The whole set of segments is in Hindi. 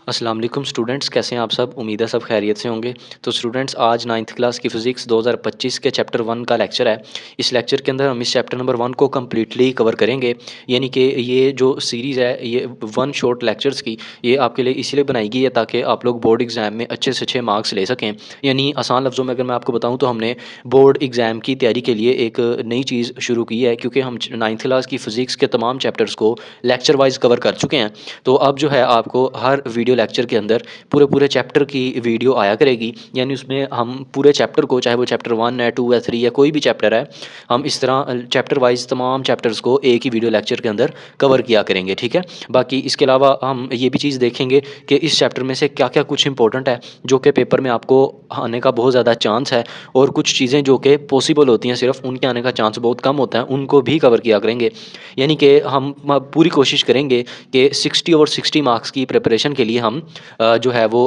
अस्सलाम वालेकुम स्टूडेंट्स, कैसे हैं आप सब। उम्मीद है सब खैरियत से होंगे। तो स्टूडेंट्स, आज 9th क्लास की फ़िज़िक्स 2025 के चैप्टर 1 का लेक्चर है। इस लेक्चर के अंदर हम इस चैप्टर नंबर 1 को कम्प्लीटली कवर करेंगे। यानी कि ये जो सीरीज़ है, ये वन शॉट लेक्चर्स की, ये आपके लिए इसलिए बनाई गई है ताकि आप लोग बोर्ड एग्ज़ाम में अच्छे से अच्छे मार्क्स ले सकें। यानी आसान लफ्ज़ों में अगर मैं आपको बताऊँ तो हमने बोर्ड एग्ज़ाम की तैयारी के लिए एक नई चीज़ शुरू की है, क्योंकि हम 9th क्लास की फ़िज़िक्स के तमाम चैप्टर्स को लेक्चर वाइज़ कवर कर चुके हैं। तो अब जो है आपको हर वीडियो लेक्चर के अंदर पूरे चैप्टर की वीडियो आया करेगी। यानी उसमें हम पूरे चैप्टर को, चाहे वो चैप्टर 1 है, 2 है, 3 है, कोई भी चैप्टर है, हम इस तरह चैप्टर वाइज तमाम चैप्टर्स को एक ही वीडियो लेक्चर के अंदर कवर किया करेंगे। ठीक है। बाकी इसके अलावा हम ये भी चीज़ देखेंगे कि इस चैप्टर में से क्या क्या कुछ इंपॉर्टेंट है जो कि पेपर में आपको आने का बहुत ज़्यादा चांस है, और कुछ चीज़ें जो कि पॉसिबल होती हैं, सिर्फ उनके आने का चांस बहुत कम होता है, उनको भी कवर किया करेंगे। यानी कि हम पूरी कोशिश करेंगे कि 60 और 60 मार्क्स की प्रिपरेशन के लिए हम जो है वो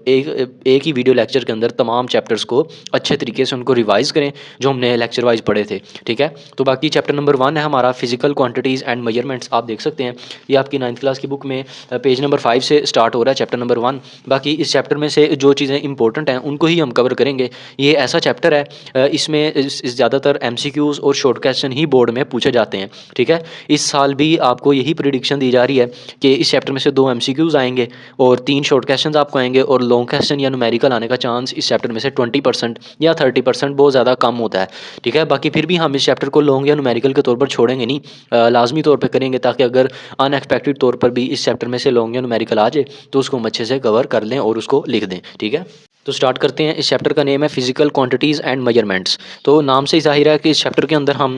एक ही वीडियो लेक्चर के अंदर तमाम चैप्टर्स को अच्छे तरीके से उनको रिवाइज़ करें जो हमने लेक्चर वाइज पढ़े थे। ठीक है। तो बाकी चैप्टर नंबर 1 है हमारा फिजिकल क्वांटिटीज़ एंड मेजरमेंट्स। आप देख सकते हैं ये आपकी 9th क्लास की बुक में पेज नंबर 5 से स्टार्ट हो रहा है चैप्टर नंबर 1। बाकी इस चैप्टर में से जो चीज़ें इंपॉर्टेंट हैं उनको ही हम कवर करेंगे। ये ऐसा चैप्टर है, इसमें ज़्यादातर MCQs और शॉर्ट क्वेश्चन ही बोर्ड में पूछे जाते हैं। ठीक है। इस साल भी आपको यही प्रिडिक्शन दी जा रही है कि इस चैप्टर में से 2 MCQs आएंगे और 3 शॉर्ट क्वेश्चन आपको आएंगे, और लॉन्ग क्वेश्चन या न्यूमेरिकल आने का चांस इस चैप्टर में से 20% या 30% बहुत ज़्यादा कम होता है। ठीक है। बाकी फिर भी हम इस चैप्टर को लॉन्ग या न्यूमेरिकल के तौर पर छोड़ेंगे नहीं, लाजमी तौर पर करेंगे, ताकि अगर अनएक्सपेक्टेड तौर पर भी इस चैप्टर में से लॉन्ग या न्यूमेरिकल आ जाए तो उसको हम अच्छे से कवर कर लें और उसको लिख दें। ठीक है। तो स्टार्ट करते हैं। इस चैप्टर का नेम है फिजिकल क्वांटिटीज़ एंड मेजरमेंट्स। तो नाम से ही ज़ाहिर है कि इस चैप्टर के अंदर हम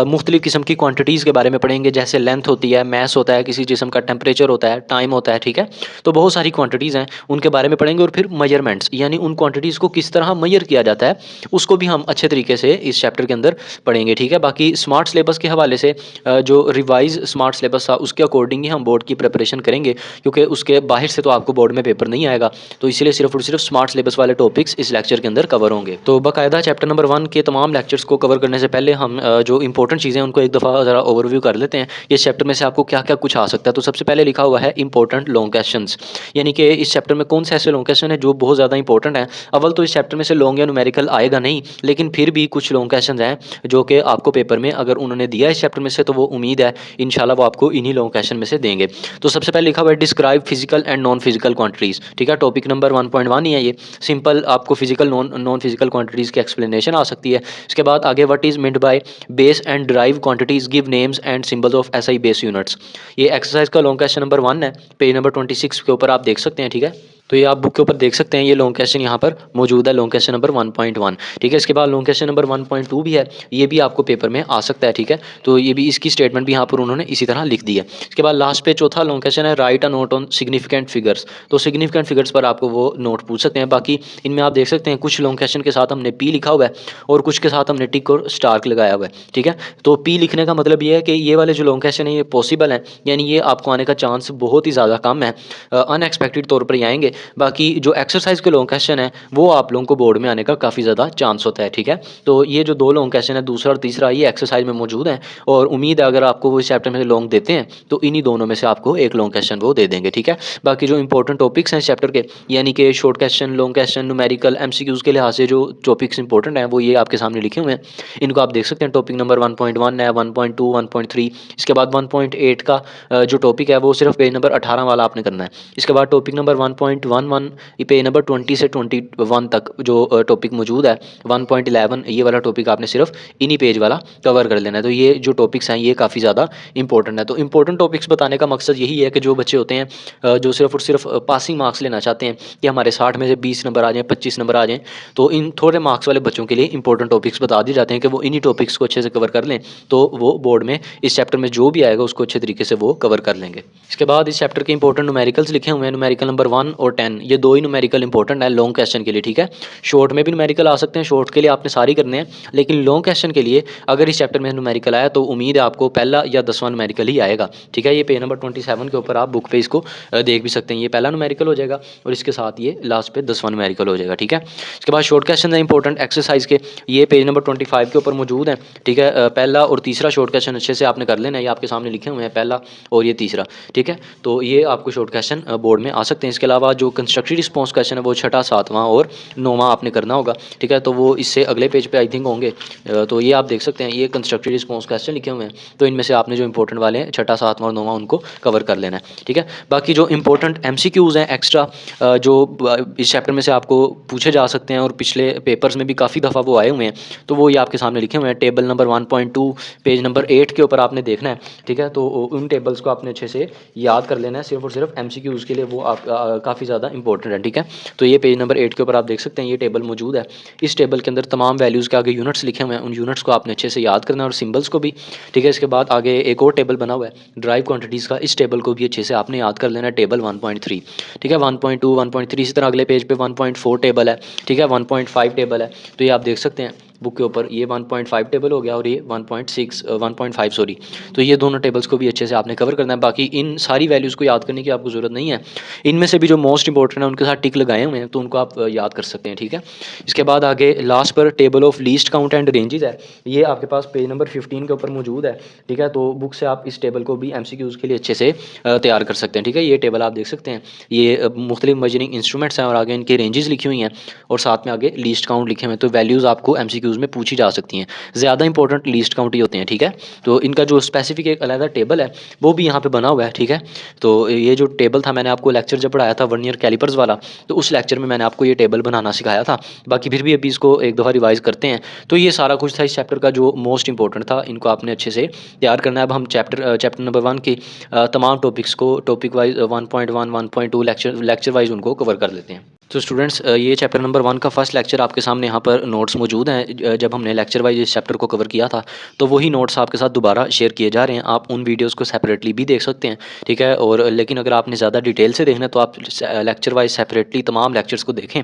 मुख्तलिफ़ किस्म की क्वांटिटीज़ के बारे में पढ़ेंगे, जैसे लेंथ होती है, मैस होता है, किसी जिस्म का टेम्परेचर होता है, टाइम होता है। ठीक है। तो बहुत सारी क्वांटिटीज़ हैं, उनके बारे में पढ़ेंगे, और फिर मेजरमेंट्स यानी उन क्वांटिटीज़ को किस तरह मेजर किया जाता है उसको भी हम अच्छे तरीके से इस चैप्टर के अंदर पढ़ेंगे। ठीक है। बाकी स्मार्ट सिलेबस के हवाले से जो रिवाइज स्मार्ट सिलेबस था उसके अकॉर्डिंग ही हम बोर्ड की प्रिपरेशन करेंगे, क्योंकि उसके बाहर से तो आपको बोर्ड में पेपर नहीं आएगा, तो इसीलिए सिर्फ और सिर्फ स्मार्ट सिलेबस वाले टॉपिक्स इस लेक्चर के अंदर कवर होंगे। तो बाकायदा चैप्टर नंबर 1 के तमाम लेक्चर्स को कवर करने से पहले हम जो इंपॉर्टेंट चीज़ें उनको एक दफ़ा ज़रा ओवरव्यू कर लेते हैं। इस चैप्टर में से आपको क्या क्या कुछ आ सकता है। तो सबसे पहले लिखा हुआ है इंपॉर्टेंट लॉन्ग क्वेश्चंस, यानी कि इस चैप्टर में कौन से ऐसे लॉन्ग क्वेश्चन है जो बहुत ज़्यादा इंपॉर्टेंट है। अव्वल तो इस चैप्टर में से लॉन्ग या न्यूमेरिकल आएगा नहीं, लेकिन फिर भी कुछ लॉन्ग क्वेश्चन हैं जो कि आपको पेपर में अगर उन्होंने दिया इस चैप्टर में से, तो वो उम्मीद है इंशाल्लाह वो आपको इन्हीं लॉन्ग क्वेश्चन में से देंगे। तो सबसे पहले लिखा हुआ है describe physical and non physical quantities. ठीक है। टॉपिक नंबर 1.1 ही है ये। सिंपल आपको फिजिकल नॉन फिजिकल क्वांटिटीज़ की एक्सप्लेनेशन आ सकती है। इसके बाद आगे what is meant by base and drive quantities, give names and symbols of SI base units. ये एक्सरसाइज का लॉन्ग क्वेश्चन नंबर 1 है, पेज नंबर 26 के ऊपर आप देख सकते हैं। ठीक है। तो ये आप बुक के ऊपर देख सकते हैं, ये लॉन्ग क्वेश्चन यहाँ पर मौजूद है, लॉन्ग क्वेश्चन नंबर 1.1। ठीक है। इसके बाद लॉन्ग क्वेश्चन नंबर 1.2 भी है, ये भी आपको पेपर में आ सकता है। ठीक है। तो ये भी इसकी स्टेटमेंट भी यहाँ पर उन्होंने इसी तरह लिख दी है। इसके बाद लास्ट पे चौथा लॉन्ग क्वेश्चन है right a note on significant figures. तो सिग्निफिकेंट फिगर्स पर आपको वो नोट पूछ सकते हैं। बाकी इनमें आप देख सकते हैं कुछ लॉन्ग क्वेश्चन के साथ हमने P लिखा हुआ है और कुछ के साथ हमने टिक और स्टार लगाया हुआ है। ठीक है। तो P लिखने का मतलब ये है कि ये वाले जो लॉन्ग क्वेश्चन है ये पॉसिबल है, यानी ये आपको आने का चांस बहुत ही ज़्यादा कम है, अनएक्सपेक्टेड तौर पर ही आएंगे। बाकी जो एक्सरसाइज के लॉन्ग क्वेश्चन है वो आप लोगों को बोर्ड में आने का काफ़ी ज़्यादा चांस होता है। ठीक है। तो ये जो 2 लॉन्ग क्वेश्चन है, दूसरा और तीसरा, ये एक्सरसाइज में मौजूद है, और उम्मीद है अगर आपको वो इस चैप्टर में से लॉन्ग देते हैं तो इन्हीं दोनों में से आपको एक लॉन्ग क्वेश्चन वो दे देंगे। ठीक है। बाकी जो इंपॉर्टेंट टॉपिक्स हैं इस चैप्टर के, यानी कि short question, long question, numerical, MCQs के लिहाज से जो टॉपिक्स इंपॉर्टेंट हैं वो ये आपके सामने लिखे हुए हैं। इनको आप देख सकते हैं। टॉपिक नंबर 1.1 है, 1.2, 1.3। इसके बाद 1.8 का जो टॉपिक है वो सिर्फ पेज नंबर 18 वाला आपने करना है। इसके बाद टॉपिक नंबर 1.11 पेज नंबर 20 से 21 तक जो टॉपिक मौजूद है, 1.11 ये वाला टॉपिक आपने सिर्फ इन्हीं पेज वाला कवर कर लेना है। तो ये जो टॉपिक्स हैं ये काफ़ी ज़्यादा इंपॉर्टेंट है। तो इंपॉर्टेंट टॉपिक्स बताने का मकसद यही है कि जो बच्चे होते हैं जो सिर्फ और सिर्फ पासिंग मार्क्स लेना चाहते हैं कि हमारे 60 में से 20 नंबर आ जाएँ, 25 नंबर आ जाएँ, तो इन थोड़े मार्क्स वाले बच्चों के लिए इंपॉर्टेंट टॉपिक्स बता दिए जाते हैं कि वो इन्हीं टॉपिक्स को अच्छे से कवर कर लें, तो वो बोर्ड में इस चैप्टर में जो भी आएगा उसको अच्छे तरीके से वो कवर कर लेंगे। इसके बाद इस चैप्टर के इंपॉर्टेंट न्यूमेरिकल्स लिखे हुए हैं। न्यूमेरिकल नंबर 1 और 10, ये दो ही न्यूमेरिकल इंपॉर्टेंट है लॉन्ग क्वेश्चन के लिए, ठीक है। शॉर्ट में भी न्यूमेरिकल आ सकते हैं, शॉर्ट के लिए आपने सारी करने हैं, लेकिन लॉन्ग क्वेश्चन के लिए अगर इस चैप्टर में न्यूमेरिकल आया तो उम्मीद है आपको पहला या 10वां न्यूमेरिकल ही आएगा, ठीक है। ये पेज नंबर 27 के ऊपर आप बुक पे इसको देख भी सकते हैं, ये पहला न्यूमेरिकल हो जाएगा और इसके साथ ये लास्ट पे 10वां न्यूमेरिकल हो जाएगा, ठीक है। इसके बाद शॉर्ट क्वेश्चन है इंपॉर्टेंट एक्सरसाइज के, ये पेज नंबर 25 के ऊपर मौजूद है, ठीक है। पहला और तीसरा शॉर्ट क्वेश्चन अच्छे से आपने कर लेना है, ये आपके सामने लिखे हुए हैं पहला और ये तीसरा, ठीक है। तो ये आपको शॉर्ट क्वेश्चन बोर्ड में आ सकते हैं। इसके अलावा जो कंस्ट्रक्टिव रिस्पॉन्स क्वेश्चन है वो 6, 7वां और 9वां आपने करना होगा, ठीक है। तो वो इससे अगले पेज पे आई थिंक होंगे, तो ये आप देख सकते हैं, ये कंस्ट्रक्टिव रिस्पॉन्स क्वेश्चन लिखे हुए हैं, तो इनमें से आपने जो इंपॉर्टेंट वाले हैं 6, 7वां और 9वां उनको कवर कर लेना है, ठीक है। बाकी जो इंपॉर्टेंट MCQs हैं एक्स्ट्रा जो इस चैप्टर में से आपको पूछे जा सकते हैं और पिछले पेपर्स में भी काफ़ी दफ़ा वो आए हुए हैं, तो वो ये आपके सामने लिखे हुए हैं। टेबल नंबर 1.2 पेज नंबर 8 के ऊपर आपने देखना है, ठीक है। तो उन टेबल्स को आपने अच्छे से याद कर लेना है, सिर्फ और सिर्फ MCQs के लिए वो आप काफ़ी ज़्यादा इंपॉर्टेंट है, ठीक है। तो ये पेज नंबर 8 के ऊपर आप देख सकते हैं, ये टेबल मौजूद है। इस टेबल के अंदर तमाम वैल्यूज़ के आगे यूनिट्स लिखे हुए हैं, उन यूनिट्स को आपने अच्छे से याद करना है और सिंबल्स को भी, ठीक है। इसके बाद आगे एक और टेबल बना हुआ है ड्राइव क्वांटिटीज़ का, इस टेबल को भी अच्छे से आपने याद कर लेना है, टेबल 1.3, ठीक है। 1.2, 1.3, इसी तरह अगले पेज पे 1.4 टेबल है, ठीक है, 1.5 टेबल है, तो ये आप देख सकते हैं बुक के ऊपर, ये 1.5 टेबल हो गया और ये 1.5 सॉरी, तो ये दोनों टेबल्स को भी अच्छे से आपने कवर करना है। बाकी इन सारी वैल्यूज़ को याद करने की आपको ज़रूरत नहीं है, इनमें से भी जो मोस्ट इंपॉर्टेंट है उनके साथ टिक लगाए हुए हैं, तो उनको आप याद कर सकते हैं, ठीक है। इसके बाद आगे लास्ट पर table of least count and ranges है, ये आपके पास पेज नंबर 15 के ऊपर मौजूद है, ठीक है। तो बुक से आप इस टेबल को भी MCQs के लिए अच्छे से तैयार कर सकते हैं, ठीक है। ये टेबल आप देख सकते हैं, ये मुख्तलिफ मेजरिंग इंस्ट्रूमेंट्स हैं और आगे इनके रेंजेस लिखी हुई हैं और साथ में आगे लीस्ट काउंट लिखे हुए हैं, तो वैल्यूज़ आपको MCQs में पूछी जा सकती हैं, ज़्यादा इंपॉर्टेंट लीस्ट काउंट ही होते हैं, ठीक है। तो इनका जो स्पेसिफिक एक अलग टेबल है वो भी यहाँ पे बना हुआ है, ठीक है। तो ये जो टेबल था, मैंने आपको लेक्चर जब पढ़ाया था वर्नियर कैलिपर्स वाला, तो उस लेक्चर में मैंने आपको ये टेबल बनाना सिखाया था। बाकी फिर भी अभी इसको एक दफ़ा रिवाइज़ करते हैं। तो ये सारा कुछ था इस चैप्टर का जो मोस्ट इंपॉर्टेंट था, इनको आपने अच्छे से तैयार करना है। अब हम चैप्टर नंबर 1 की तमाम टॉपिक्स को टॉपिक वाइज 1.1, 1.2 लेक्चर वाइज उनको कवर कर लेते हैं। तो स्टूडेंट्स, ये चैप्टर नंबर 1 का फर्स्ट लेक्चर आपके सामने यहाँ पर नोट्स मौजूद हैं। जब हमने लेक्चर वाइज इस चैप्टर को कवर किया था तो वही नोट्स आपके साथ दोबारा शेयर किए जा रहे हैं, आप उन वीडियोस को सेपरेटली भी देख सकते हैं, ठीक है। और लेकिन अगर आपने ज़्यादा डिटेल से देखना है तो आप लेक्चर वाइज सेपरेटली तमाम लेक्चर्स को देखें।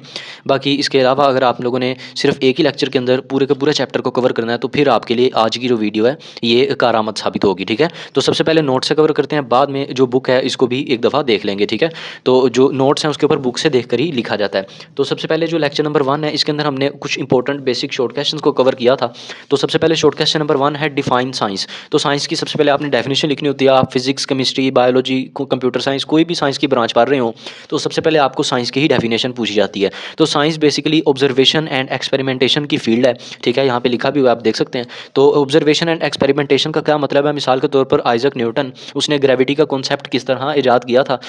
बाकी इसके अलावा अगर आप लोगों ने सिर्फ एक ही लेक्चर के अंदर पूरे के पूरे चैप्टर को कवर करना है तो फिर आपके लिए आज की जो वीडियो है ये कारआमद साबित होगी, ठीक है। तो सबसे पहले नोट्स से कवर करते हैं, बाद में जो बुक है इसको भी एक दफ़ा देख लेंगे, ठीक है। तो जो नोट्स हैं उसके ऊपर बुक से देख कर ही लिखा जाता है। तो सबसे पहले जो लेक्चर नंबर 1 है इसके अंदर हमने कुछ इंपॉर्टेंट बेसिक शॉर्ट क्वेश्चंस को कवर किया था। तो सबसे पहले शॉर्ट क्वेश्चन नंबर 1 है डिफाइन साइंस। तो साइंस की सबसे पहले आपने डेफिनेशन लिखनी होती है। आप physics, chemistry, biology, computer science, कोई भी साइंस की ब्रांच पढ़ रहे हो तो सबसे पहले आपको साइंस की ही डेफिनेशन पूछी जाती है। तो science basically observation and experimentation की फील्ड है, ठीक है। यहाँ पे लिखा भी हुआ आप देख सकते हैं। तो ऑब्जर्वेशन एंड एक्सपेरिमेंटेशन का क्या मतलब है? मिसाल के तौर पर आइजक न्यूटन, उसने ग्रेविटी का कॉन्सेप्ट किस तरह ईजाद किया था।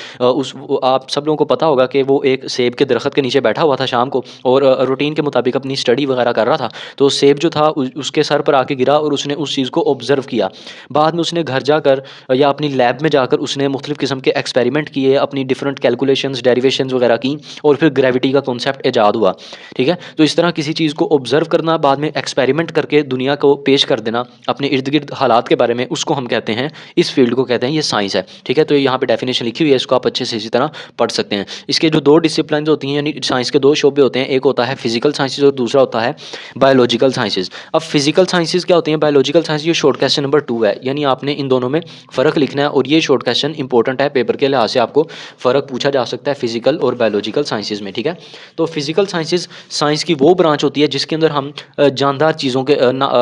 आप सब लोगों को पता होगा कि वो एक सेब के दरख्त के नीचे बैठा हुआ था शाम को और रूटीन के मुताबिक अपनी स्टडी वगैरह कर रहा था। तो सेब जो था उसके सर पर आके गिरा और उसने उस चीज़ को ऑब्जर्व किया। बाद में उसने घर जाकर या अपनी लैब में जाकर उसने मुख्तलिफ़ किस्म के एक्सपेरिमेंट किए, अपनी डिफरेंट कैलकुलेशंस, डेरिवेशंस वगैरह की और फिर ग्रेविटी का कॉन्सेप्ट ईजाद हुआ, ठीक है। तो इस तरह किसी चीज़ को ऑब्जर्व करना, बाद में एक्सपेरिमेंट करके दुनिया को पेश कर देना अपने इर्द गिर्द हालात के बारे में, उसको हम कहते हैं, इस फील्ड को कहते हैं, ये साइंस है, ठीक है। तो यहाँ पे डेफिनेशन लिखी हुई है, इसको आप अच्छे से इसी तरह पढ़ सकते हैं। इसके जो दो डिसिप्लिन होती हैं, यानी साइंस के दो शोबे होते हैं, एक होता है फिजिकल साइंसेज और दूसरा होता है बायोलॉजिकल साइंसेज। अब फिजिकल साइंसेज क्या होती हैं, बायोलॉजिकल साइंस, ये शॉर्ट क्वेश्चन नंबर 2 है, यानी आपने इन दोनों में फ़र्क लिखना है और ये शॉर्ट क्वेश्चन इंपॉर्टेंट है, पेपर के लिहाज से आपको फ़र्क पूछा जा सकता है फिजिकल और बायोलॉजिकल साइंसेज में, ठीक है। तो फिजिकल साइंसेज साइंस की वो ब्रांच होती है जिसके अंदर हम जानदार चीज़ों के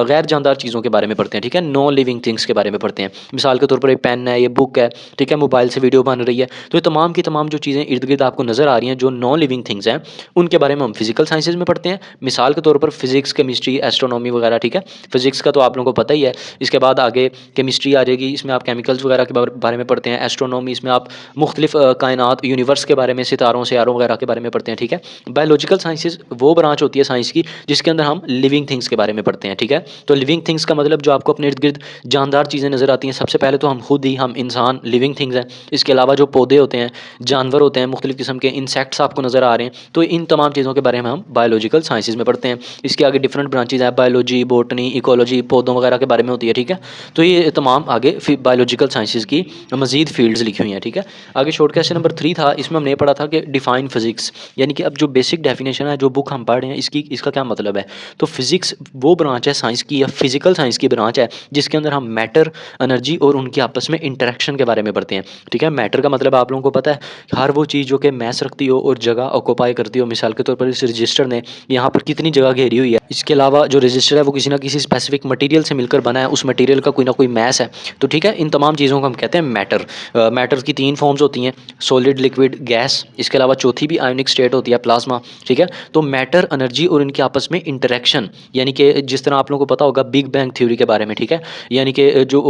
गैर जानदार चीज़ों के बारे में पढ़ते हैं, ठीक है, नॉन लिविंग थिंग्स के बारे में पढ़ते हैं। मिसाल के तौर पर ये पेन है, ये बुक है, ठीक है, मोबाइल से वीडियो बन रही है, तो ये तमाम की तमाम जो चीज़ें इर्द गिर्द आपको नज़र आ रही हैं जो नॉन लिविंग थिंग्स हैं, उनके बारे में हम फिजिकल साइंसेज में पढ़ते हैं। मिसाल के तौर पर फिजिक्स, केमिस्ट्री, एस्ट्रोनॉमी वगैरह, ठीक है। फिजिक्स का तो आप लोगों को पता ही है। इसके बाद आगे केमिस्ट्री आ जाएगी, इसमें आप केमिकल्स वगैरह के बारे में पढ़ते हैं। एस्ट्रोनॉमी, इसमें आप मुख्तलिफ कायनात, यूनिवर्स के बारे में, सितारों सियारों वगैरह के बारे में पढ़ते हैं, ठीक है। बायोलॉजिकल साइंसेज वो ब्रांच होती है साइंस की जिसके अंदर हम लिविंग थिंग्स के बारे में पढ़ते हैं, ठीक है। तो लिविंग थिंग्स का मतलब जो आपको अपने इर्द गिर्द जानदार चीज़ें नज़र आती हैं, सबसे पहले तो हम खुद ही, हम इंसान लिविंग थिंग्स हैं। इसके अलावा जो पौधे होते हैं, जानवर होते हैं, मुख्तलिफ किस्म के इंसेक्ट्स आपको नज़र वगैरह आ रहे हैं, तो इन तमाम चीज़ों के बारे में हम बायोलॉजिकल साइंसेज में पढ़ते हैं। इसके आगे डिफरेंट ब्रांचेज हैं, बायोलॉजी, बॉटनी, इकोलॉजी, पौधों वगैरह के बारे में होती है, ठीक है। तो ये तमाम आगे बायोलॉजिकल साइंसेज की मजीद फील्ड्स लिखी हुई हैं, ठीक है। आगे शॉर्ट क्वेश्चन नंबर 3 था, इसमें हमने पढ़ा था कि डिफाइन फिजिक्स, यानी कि अब जो बेसिक डेफिनेशन है, जो बुक हम पढ़ रहे हैं, इसका क्या मतलब है। तो फिजिक्स वो ब्रांच है साइंस की, या फिजिकल साइंस की ब्रांच है, जिसके अंदर हम मैटर, एनर्जी और उनके आपस में इंटरेक्शन के बारे में पढ़ते हैं, ठीक है। मैटर का मतलब आप लोगों को पता है, हर वो चीज़ जो कि मैस रखती हो और जगह ऑक्यूपाई करती हो। मिसाल के तौर पर इस रजिस्टर ने यहाँ पर कितनी जगह घेरी हुई है। इसके अलावा जो रजिस्टर है वो किसी ना किसी स्पेसिफिक मटेरियल से मिलकर बना है, उस मटेरियल का कोई ना कोई मैस है, तो ठीक है। इन तमाम चीज़ों को हम कहते हैं मैटर। मैटर की 3 फॉर्म्स होती हैं, सॉलिड, लिक्विड, गैस। इसके अलावा चौथी भी आयोनिक स्टेट होती है, प्लाज्मा, ठीक है। तो मैटर, एनर्जी और इनके आपस में इंटरेक्शन, यानी कि जिस तरह आप लोगों को पता होगा बिग बैंग थ्योरी के बारे में, ठीक है। यानी कि जो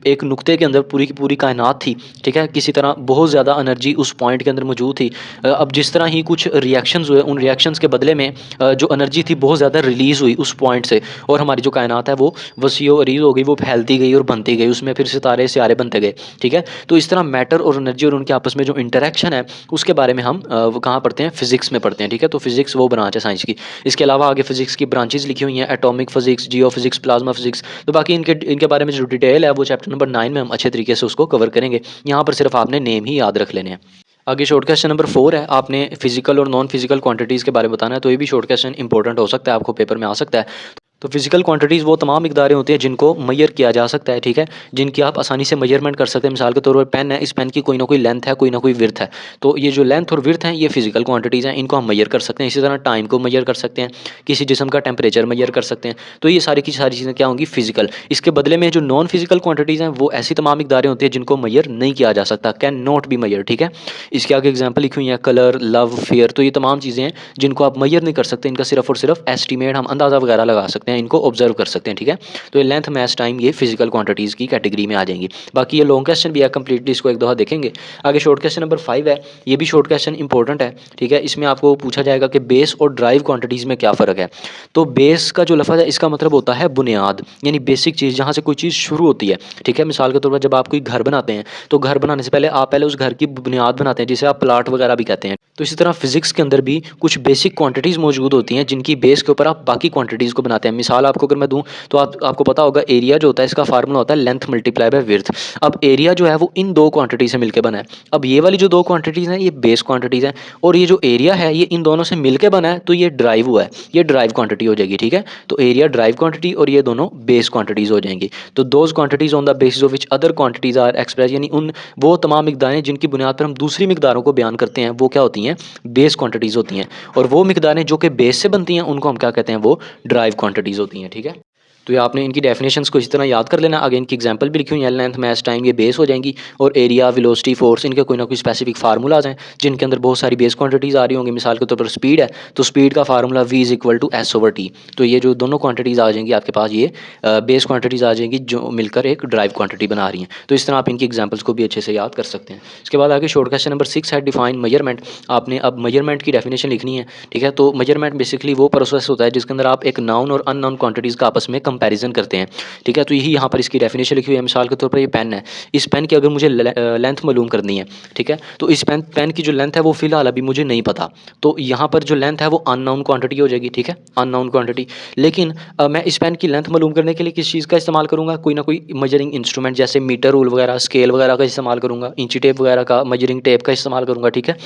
एक नुक्ते के अंदर पूरी की पूरी कायनात थी, ठीक है, किसी तरह बहुत ज़्यादा एनर्जी उस पॉइंट के अंदर मौजूद थी। अब जिस तरह ही कुछ रिएक्शंस हुए, उन रिएक्शंस के बदले में जो एनर्जी थी बहुत ज़्यादा रिलीज़ हुई उस पॉइंट से, और हमारी जो कायनात है वो वसी व अरीज़ हो गई, वो फैलती गई और बनती गई, उसमें फिर सितारे सियारे बनते गए, ठीक है। तो इस तरह मैटर और एनर्जी और उनके आपस में जो इंटरेक्शन है, उसके बारे में हम कहाँ पढ़ते हैं, फिजिक्स में पढ़ते हैं, ठीक है। तो फिजिक्स वो ब्रांच है साइंस की। इसके अलावा आगे फिजिक्स की ब्रांचेज लिखी हुई हैं, एटॉमिक फिजिक्स, जियो फिजिक्स, प्लाज्मा फिजिक्स। तो बाकी इनके बारे में जो डिटेल है वो चैप्टर नंबर 9 में हम अच्छे तरीके से उसको कवर करेंगे। यहाँ पर सिर्फ आपने नेम ही याद रख लेने हैं। आगे शॉर्ट क्वेश्चन नंबर 4 है, आपने फिजिकल और नॉन फिजिकल क्वांटिटीज़ के बारे में बताना है। तो ये भी शॉर्ट क्वेश्चन इंपॉर्टेंट हो सकता है, आपको पेपर में आ सकता है। तो फिजिकल क्वांटिटीज़ वो तमाम मिकदारें होती हैं जिनको मैयर किया जा सकता है, ठीक है, जिनकी आप आसानी से मेजरमेंट कर सकते हैं। मिसाल के तौर पर पेन है, इस पेन की कोई ना कोई लेंथ है, कोई ना कोई विर्थ है, तो ये जो लेंथ और विर्थ हैं ये फिजिकल क्वांटिटीज़ हैं, इनको हम मैयर कर सकते हैं। इसी तरह टाइम को मैयर कर सकते हैं, किसी जिस्म का टेम्परेचर मैयर कर सकते हैं। तो ये सारी की सारी चीज़ें क्या होंगी, फिजिकल। इसके बदले में जो नॉन फिजिकल क्वांटिटीज़ हैं वो ऐसी तमाम मिकदारें होती हैं जिनको मैयर नहीं किया जा सकता, कैन नॉट बी मैयर, ठीक है। इसके आगे एग्जाम्पल लिखी हुई है, कलर, लव, फेयर। तो ये तमाम चीज़ें हैं जिनको आप मैयर नहीं कर सकते, इनका सिर्फ और सिर्फ एस्टीमेट, हम अंदाज़ा वगैरह लगा सकते हैं, इनको ऑब्जर्व कर सकते हैं, ठीक है। तो ये लेंथ, मैस, टाइम ये फिजिकल क्वांटिटीज़ की कैटेगरी में आ जाएंगी। बाकी ये लॉन्ग क्वेश्चन भी है, कंप्लीटली इसको एक दफ़ा देखेंगे। आगे शॉर्ट क्वेश्चन नंबर 5 है, ये भी शॉर्ट क्वेश्चन इंपॉर्टेंट है, ठीक है। इसमें आपको पूछा जाएगा कि बेस और ड्राइव क्वांटिटीज़ में क्या फ़र्क है। तो बेस का जो लफ्ज़ है इसका मतलब होता है बुनियाद, यानी बेसिक चीज़, जहाँ से कोई चीज़ शुरू होती है, ठीक है। मिसाल के तौर पर जब आप कोई घर बनाते हैं तो घर बनाने से पहले आप उस घर की बुनियाद बनाते हैं, जिसे आप प्लाट वगैरह भी कहते हैं। तो इसी तरह फिजिक्स के अंदर भी कुछ बेसिक क्वांटिटीज़ मौजूद होती हैं जिनकी बेस के ऊपर आप बाकी क्वांटिटीज़ को बनाते हैं। मिसाल आपको अगर मैं दूँ तो आपको पता होगा एरिया जो होता है इसका फार्मूला होता है लेंथ मल्टीप्लाई बाय विड्थ। अब एरिया जो है वो इन 2 क्वांटिटी से मिलकर बना है। अब ये वाली जो 2 क्वांटिटीज़ हैं ये बेस क्वांटिटीज़ हैं, और ये जो एरिया है ये इन दोनों से मिलकर बना है, तो ये ड्राइव हुआ है, ये ड्राइव क्वांटिटी हो जाएगी, ठीक है। तो एरिया ड्राइव क्वांटिटी और ये दोनों बेस क्वांटिटीज़ हो जाएंगी। तो those quantities on the basis of which other quantities are express, यानी उन वो तमाम मिकदारें जिनकी बुनियाद पर हम दूसरी मिकदारों को बयान करते हैं वो क्या होती हैं, बेस क्वांटिटीज़ होती हैं। और वो मिकदारें जो कि बेस से बनती हैं उनको हम क्या कहते हैं, वो ड्राइव क्वांटिटीज़ होती हैं, ठीक है। तो ये आपने इनकी डेफिनेशंस को इसी तरह याद कर लेना। आगे इनकी एग्जांपल भी लिखी हुई है, लेंथ, मैस, टाइम ये बेस हो जाएंगी, और एरिया, वेलोसिटी, फोर्स इनके कोई ना कोई स्पेसिफिक फार्मूलाज हैं जिनके अंदर बहुत सारी बेस क्वांटिटीज़ आ रही होंगी। मिसाल के तौर पर स्पीड है तो स्पीड का formula v is equal to S over T. तो ये जो दोनों क्वांटिटीज़ आ जाएंगी आपके पास, ये बेस क्वांटिटीज़ आ जाएंगी जो मिलकर एक ड्राइव क्वांटिटी बना रही हैं। तो इस तरह आप इनकी एग्जाम्पल्स को भी अच्छे से याद कर सकते हैं। इसके बाद आगे शॉर्ट क्वेश्चन नंबर 6 है, डिफाइन मेजरमेंट। आपने अब मेजरमेंट की डेफिनेशन लिखनी है, ठीक है। तो मेजरमेंट बेसिकली वो प्रोसेस होता है जिसके अंदर आप एक नाउन और अननाउन क्वांटिटीज़ का आपस में कंपैरिजन करते हैं, ठीक है। तो यही यहाँ पर इसकी डेफिनेशन लिखी हुई है। मिसाल के तौर पर ये पेन है, इस पेन की अगर मुझे लेंथ मालूम करनी है, ठीक है, तो इस पेन की जो लेंथ है वो फिलहाल अभी मुझे नहीं पता, तो यहाँ पर जो लेंथ है वो अननाउन क्वांटिटी हो जाएगी, ठीक है, अननाउन क्वांटिटी। लेकिन मैं इस पेन की लेंथ मालूम करने के लिए किस चीज़ का इस्तेमाल करूँगा, कोई ना कोई मेजरिंग इंस्ट्रूमेंट, जैसे मीटर रूल वगैरह, स्केल वगैरह का इस्तेमाल करूँगा, इंची टेप वगैरह का, मेजरिंग टेप का इस्तेमाल करूँगा, ठीक है।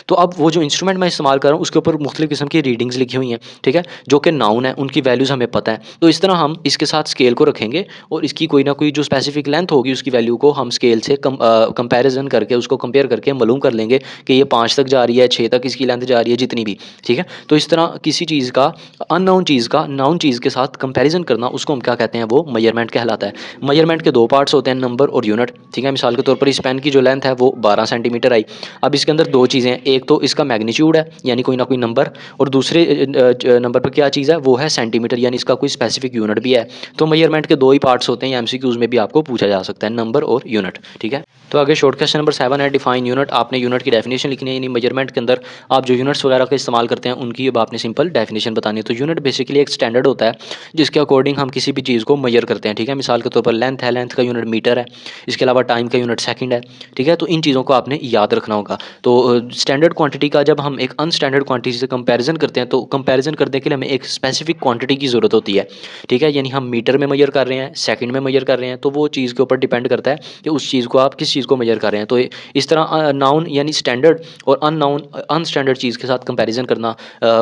तो अब वो जो इंस्ट्रूमेंट मैं इस्तेमाल कर रहा हूँ उसके ऊपर मुख्तलिफ किस्म की रीडिंग्स लिखी हुई हैं, ठीक है, जो कि नाउन है, उनकी वैल्यूज़ हमें पता है। तो इस तरह हम इसके साथ स्केल को रखेंगे और इसकी कोई ना कोई जो स्पेसिफिक लेंथ होगी उसकी वैल्यू को हम स्केल से कंपैरिजन करके, उसको कंपेयर करके मालूम कर लेंगे कि ये 5 तक जा रही है, 6 तक इसकी लेंथ जा रही है, जितनी भी, ठीक है। तो इस तरह किसी चीज़ का अननाउन चीज़ का नाउन चीज़ के साथ कंपैरिजन करना, उसको हम क्या कहते हैं, वो मेजरमेंट कहलाता है। मेजरमेंट के 2 पार्ट्स होते हैं, नंबर और यूनिट, ठीक है। मिसाल के तौर पर इस पेन की जो लेंथ है वो 12 सेंटीमीटर आई। अब इसके अंदर 2 चीज़ें हैं, एक तो इसका मैग्नीट्यूड है यानी कोई ना कोई नंबर, और दूसरे नंबर पर क्या चीज़ है, वो है सेंटीमीटर, यानी इसका कोई स्पेसिफिक यूनिट भी है। तो मेजरमेंट के 2 ही पार्ट्स होते हैं, एमसीक्यूज़ में भी आपको पूछा जा सकता है, नंबर और यूनिट, ठीक है। तो आगे शॉर्ट क्वेश्चन नंबर 7 है डिफाइन यूनिट। आपने यूनिट की डेफिनेशन लिखनी है, यानी मेजरमेंट के अंदर आप जो यूनिट्स वगैरह का इस्तेमाल करते हैं उनकी अब आपने सिंपल डेफिनेशन बतानी है। तो यूनिट बेसिकली एक स्टैंडर्ड होता है जिसके अकॉर्डिंग हम किसी भी चीज़ को मेजर करते हैं, ठीक है। मिसाल के तौर पर लेंथ है, लेंथ का यूनिट मीटर है, इसके अलावा टाइम का यूनिट सेकंड है, ठीक है। तो इन चीज़ों को आपने याद रखना होगा। तो स्टैंडर्ड क्वांटिटी का जब हम एक अनस्टैंडर्ड क्वांटिटी से कंपैरिजन करते हैं तो कंपैरिजन करने के लिए हमें एक स्पेसिफिक क्वांटिटी की ज़रूरत होती है, ठीक है। यानी हम मीटर में मेजर कर रहे हैं, सेकंड में मेजर कर रहे हैं, तो वो चीज़ के ऊपर डिपेंड करता है कि उस चीज़ को आप किस चीज़ को मेजर कर रहे हैं। तो इस तरह नाउन यानी स्टैंडर्ड और अननाउन अनस्टैंडर्ड चीज़ के साथ कंपैरिजन करना,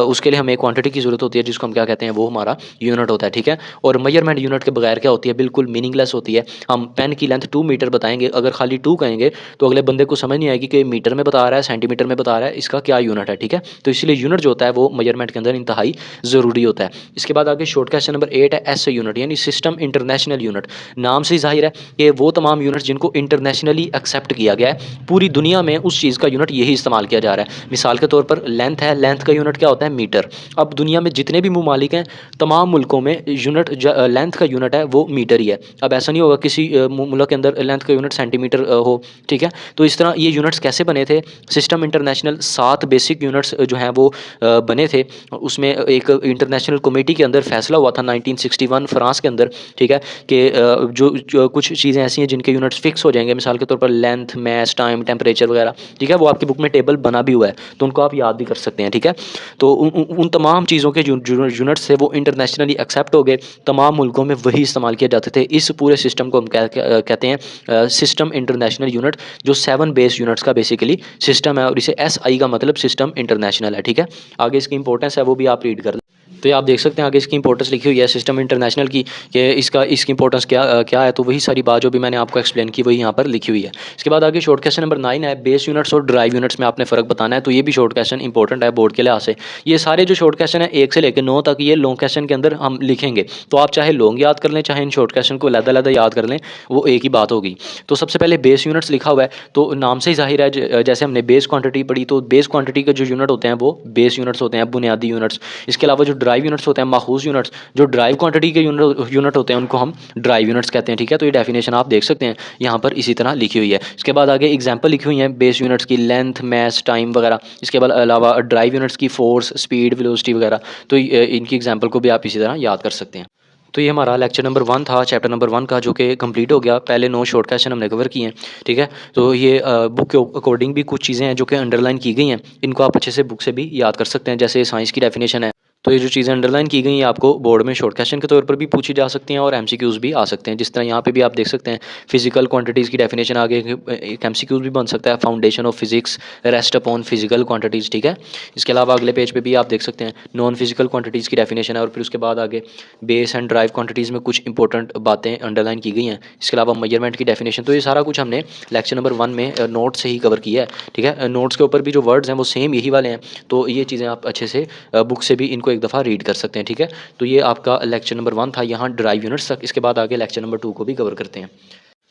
उसके लिए हमें एक क्वांटिटी की ज़रूरत होती है जिसको हम क्या कहते हैं, वो हमारा यूनिट होता है, ठीक है। और मेजरमेंट यूनिट के बगैर क्या होती है, बिल्कुल मीनिंगलेस होती है। हम पेन की लेंथ 2 मीटर बताएंगे, अगर खाली 2 कहेंगे तो अगले बंदे को समझ नहीं आएगी कि मीटर में बता रहा है, सेंटीमीटर में बता रहा है, इसका क्या यूनिट है, ठीक है। तो इसलिए यूनिट जो होता है वो मेजरमेंट के अंदर इंतहाई ज़रूरी होता है। इसके बाद आगे शॉर्ट क्वेश्चन नंबर 8 है एस यूनिट, यानी सिस्टम इंटरनेशनल यूनिट। नाम से ही जाहिर है कि वो तमाम यूनिट जिनको इंटरनेशनली एक्सेप्ट किया गया है, पूरी दुनिया में उस चीज़ का यूनिट यही इस्तेमाल किया जा रहा है। मिसाल के तौर पर लेंथ है, लेंथ का यूनिट क्या होता है, मीटर। अब दुनिया में जितने भी ममालिक हैं, तमाम मुल्कों में यूनिट लेंथ का यूनिट है वो मीटर ही है। अब ऐसा नहीं होगा किसी मुल्क के अंदर लेंथ का यूनिट सेंटीमीटर हो, ठीक है। तो इस तरह ये यूनिट्स कैसे बने थे, सिस्टम इंटरनेशनल 7 बेसिक यूनिट्स जो हैं वो बने थे। उसमें एक इंटरनेशनल कमेटी के अंदर फैसला हुआ था 1961 फ्रांस के अंदर, ठीक है, कि जो कुछ चीज़ें ऐसी हैं जिनके यूनिट्स फिक्स हो जाएंगे, मिसाल के तौर पर लेंथ, मैस, टाइम, टेम्परेचर वगैरह, ठीक है। वो आपकी बुक में टेबल बना भी हुआ है तो उनको आप याद भी कर सकते हैं, ठीक है। तो उन तमाम चीज़ों के यूनिट्स थे वो इंटरनेशनली एक्सेप्ट हो गए, तमाम मुल्कों में वही इस्तेमाल किए जाते थे। इस पूरे सिस्टम को हम कहते हैं सिस्टम इंटरनेशनल यूनिट, जो 7 बेस यूनिट्स का बेसिकली सिस्टम है, और इसे SI का मतलब सिस्टम इंटरनेशनल है, ठीक है। आगे इसकी इंपॉर्टेंस है वो भी आप रीड कर लें। तो ये आप देख सकते हैं आगे इसकी इंपॉर्टेंस लिखी हुई है सिस्टम इंटरनेशनल की, कि इसकी इंपॉर्टेंस क्या है। तो वही सारी बात जो भी मैंने आपको एक्सप्लेन की वही यहाँ पर लिखी हुई है। इसके बाद आगे शॉर्ट क्वेश्चन नंबर 9 है बेस यूनिट्स और ड्राइव यूनिट्स में आपने फ़र्क बताना है। तो ये भी शॉर्ट क्वेश्चन इंपॉर्टेंट है बोर्ड के लिहाज से। ये सारे जो शॉर्ट क्वेश्चन है 1 से लेकर 9 तक ये लॉन्ग क्वेश्चन के अंदर हम लिखेंगे, तो आप चाहे लॉन्ग याद कर लें चाहे इन शॉर्ट क्वेश्चन को अलग-अलग याद कर लें, वो एक ही बात होगी। तो सबसे पहले बेस यूनिट्स लिखा हुआ है, तो नाम से ही जाहिर है जैसे हमने बेस क्वांटिटी पढ़ी, तो बेस क्वांटिटी के जो यूनिट होते हैं वो बेस यूनिट्स होते हैं, बुनियादी यूनिट्स। इसके अलावा जो ड्राइव यूनिट्स होते हैं, माखूज़ यूनिट्स, जो ड्राइव क्वांटिटी के यूनिट होते हैं उनको हम ड्राइव यूनिट्स कहते हैं, ठीक है। तो ये डेफिनेशन आप देख सकते हैं यहाँ पर इसी तरह लिखी हुई है। इसके बाद आगे एग्जांपल लिखी हुई है बेस यूनिट्स की, लेंथ, मैस, टाइम वगैरह। इसके बाद अलावा ड्राइव यूनिट्स की फोर्स, स्पीड, वेलोसिटी वगैरह। तो इनकी एग्जांपल को भी आप इसी तरह याद कर सकते हैं। तो ये हमारा लेक्चर नंबर 1 था, चैप्टर नंबर 1 का, जो कि कंप्लीट हो गया। पहले 9 शॉर्ट क्वेश्चन हमने कवर किए हैं, ठीक है। तो ये बुक के अकॉर्डिंग भी कुछ चीज़ें हैं जो कि अंडरलाइन की गई हैं, इनको आप अच्छे से बुक से भी याद कर सकते हैं। जैसे साइंस की डेफिनेशन है, तो ये जो चीज़ें अंडरलाइन की गई हैं आपको बोर्ड में शॉर्ट क्वेश्चन के तौर पर भी पूछी जा सकती हैं और MCQs भी आ सकते हैं। जिस तरह यहाँ पे भी आप देख सकते हैं फिजिकल क्वांटिटीज़ की डेफिनेशन आगे एक MCQs भी बन सकता है, foundation of physics rest upon physical quantities, ठीक है। इसके अलावा अगले पेज पे भी आप देख सकते हैं नॉन फिजिकल क्वांटिटीज़ की डेफिनेशन है, और फिर उसके बाद आगे बेस एंड ड्राइव क्वांटिटीज़ में कुछ इंपॉर्टेंट बातें अंडरलाइन की गई हैं। इसके अलावा मेजरमेंट की डेफिनेशन। तो ये सारा कुछ हमने लेक्चर नंबर 1 में नोट से ही कवर किया है, ठीक है। नोट्स के ऊपर भी जो वर्ड्स हैं वो सेम यही वाले हैं, तो ये चीज़ें आप अच्छे से बुक से भी इनको एक दफ़ा रीड कर सकते हैं, ठीक है। तो ये आपका लेक्चर नंबर 1 था, यहाँ ड्राइव यूनिट्स तक। इसके बाद आगे लेक्चर नंबर 2 को भी कवर करते हैं।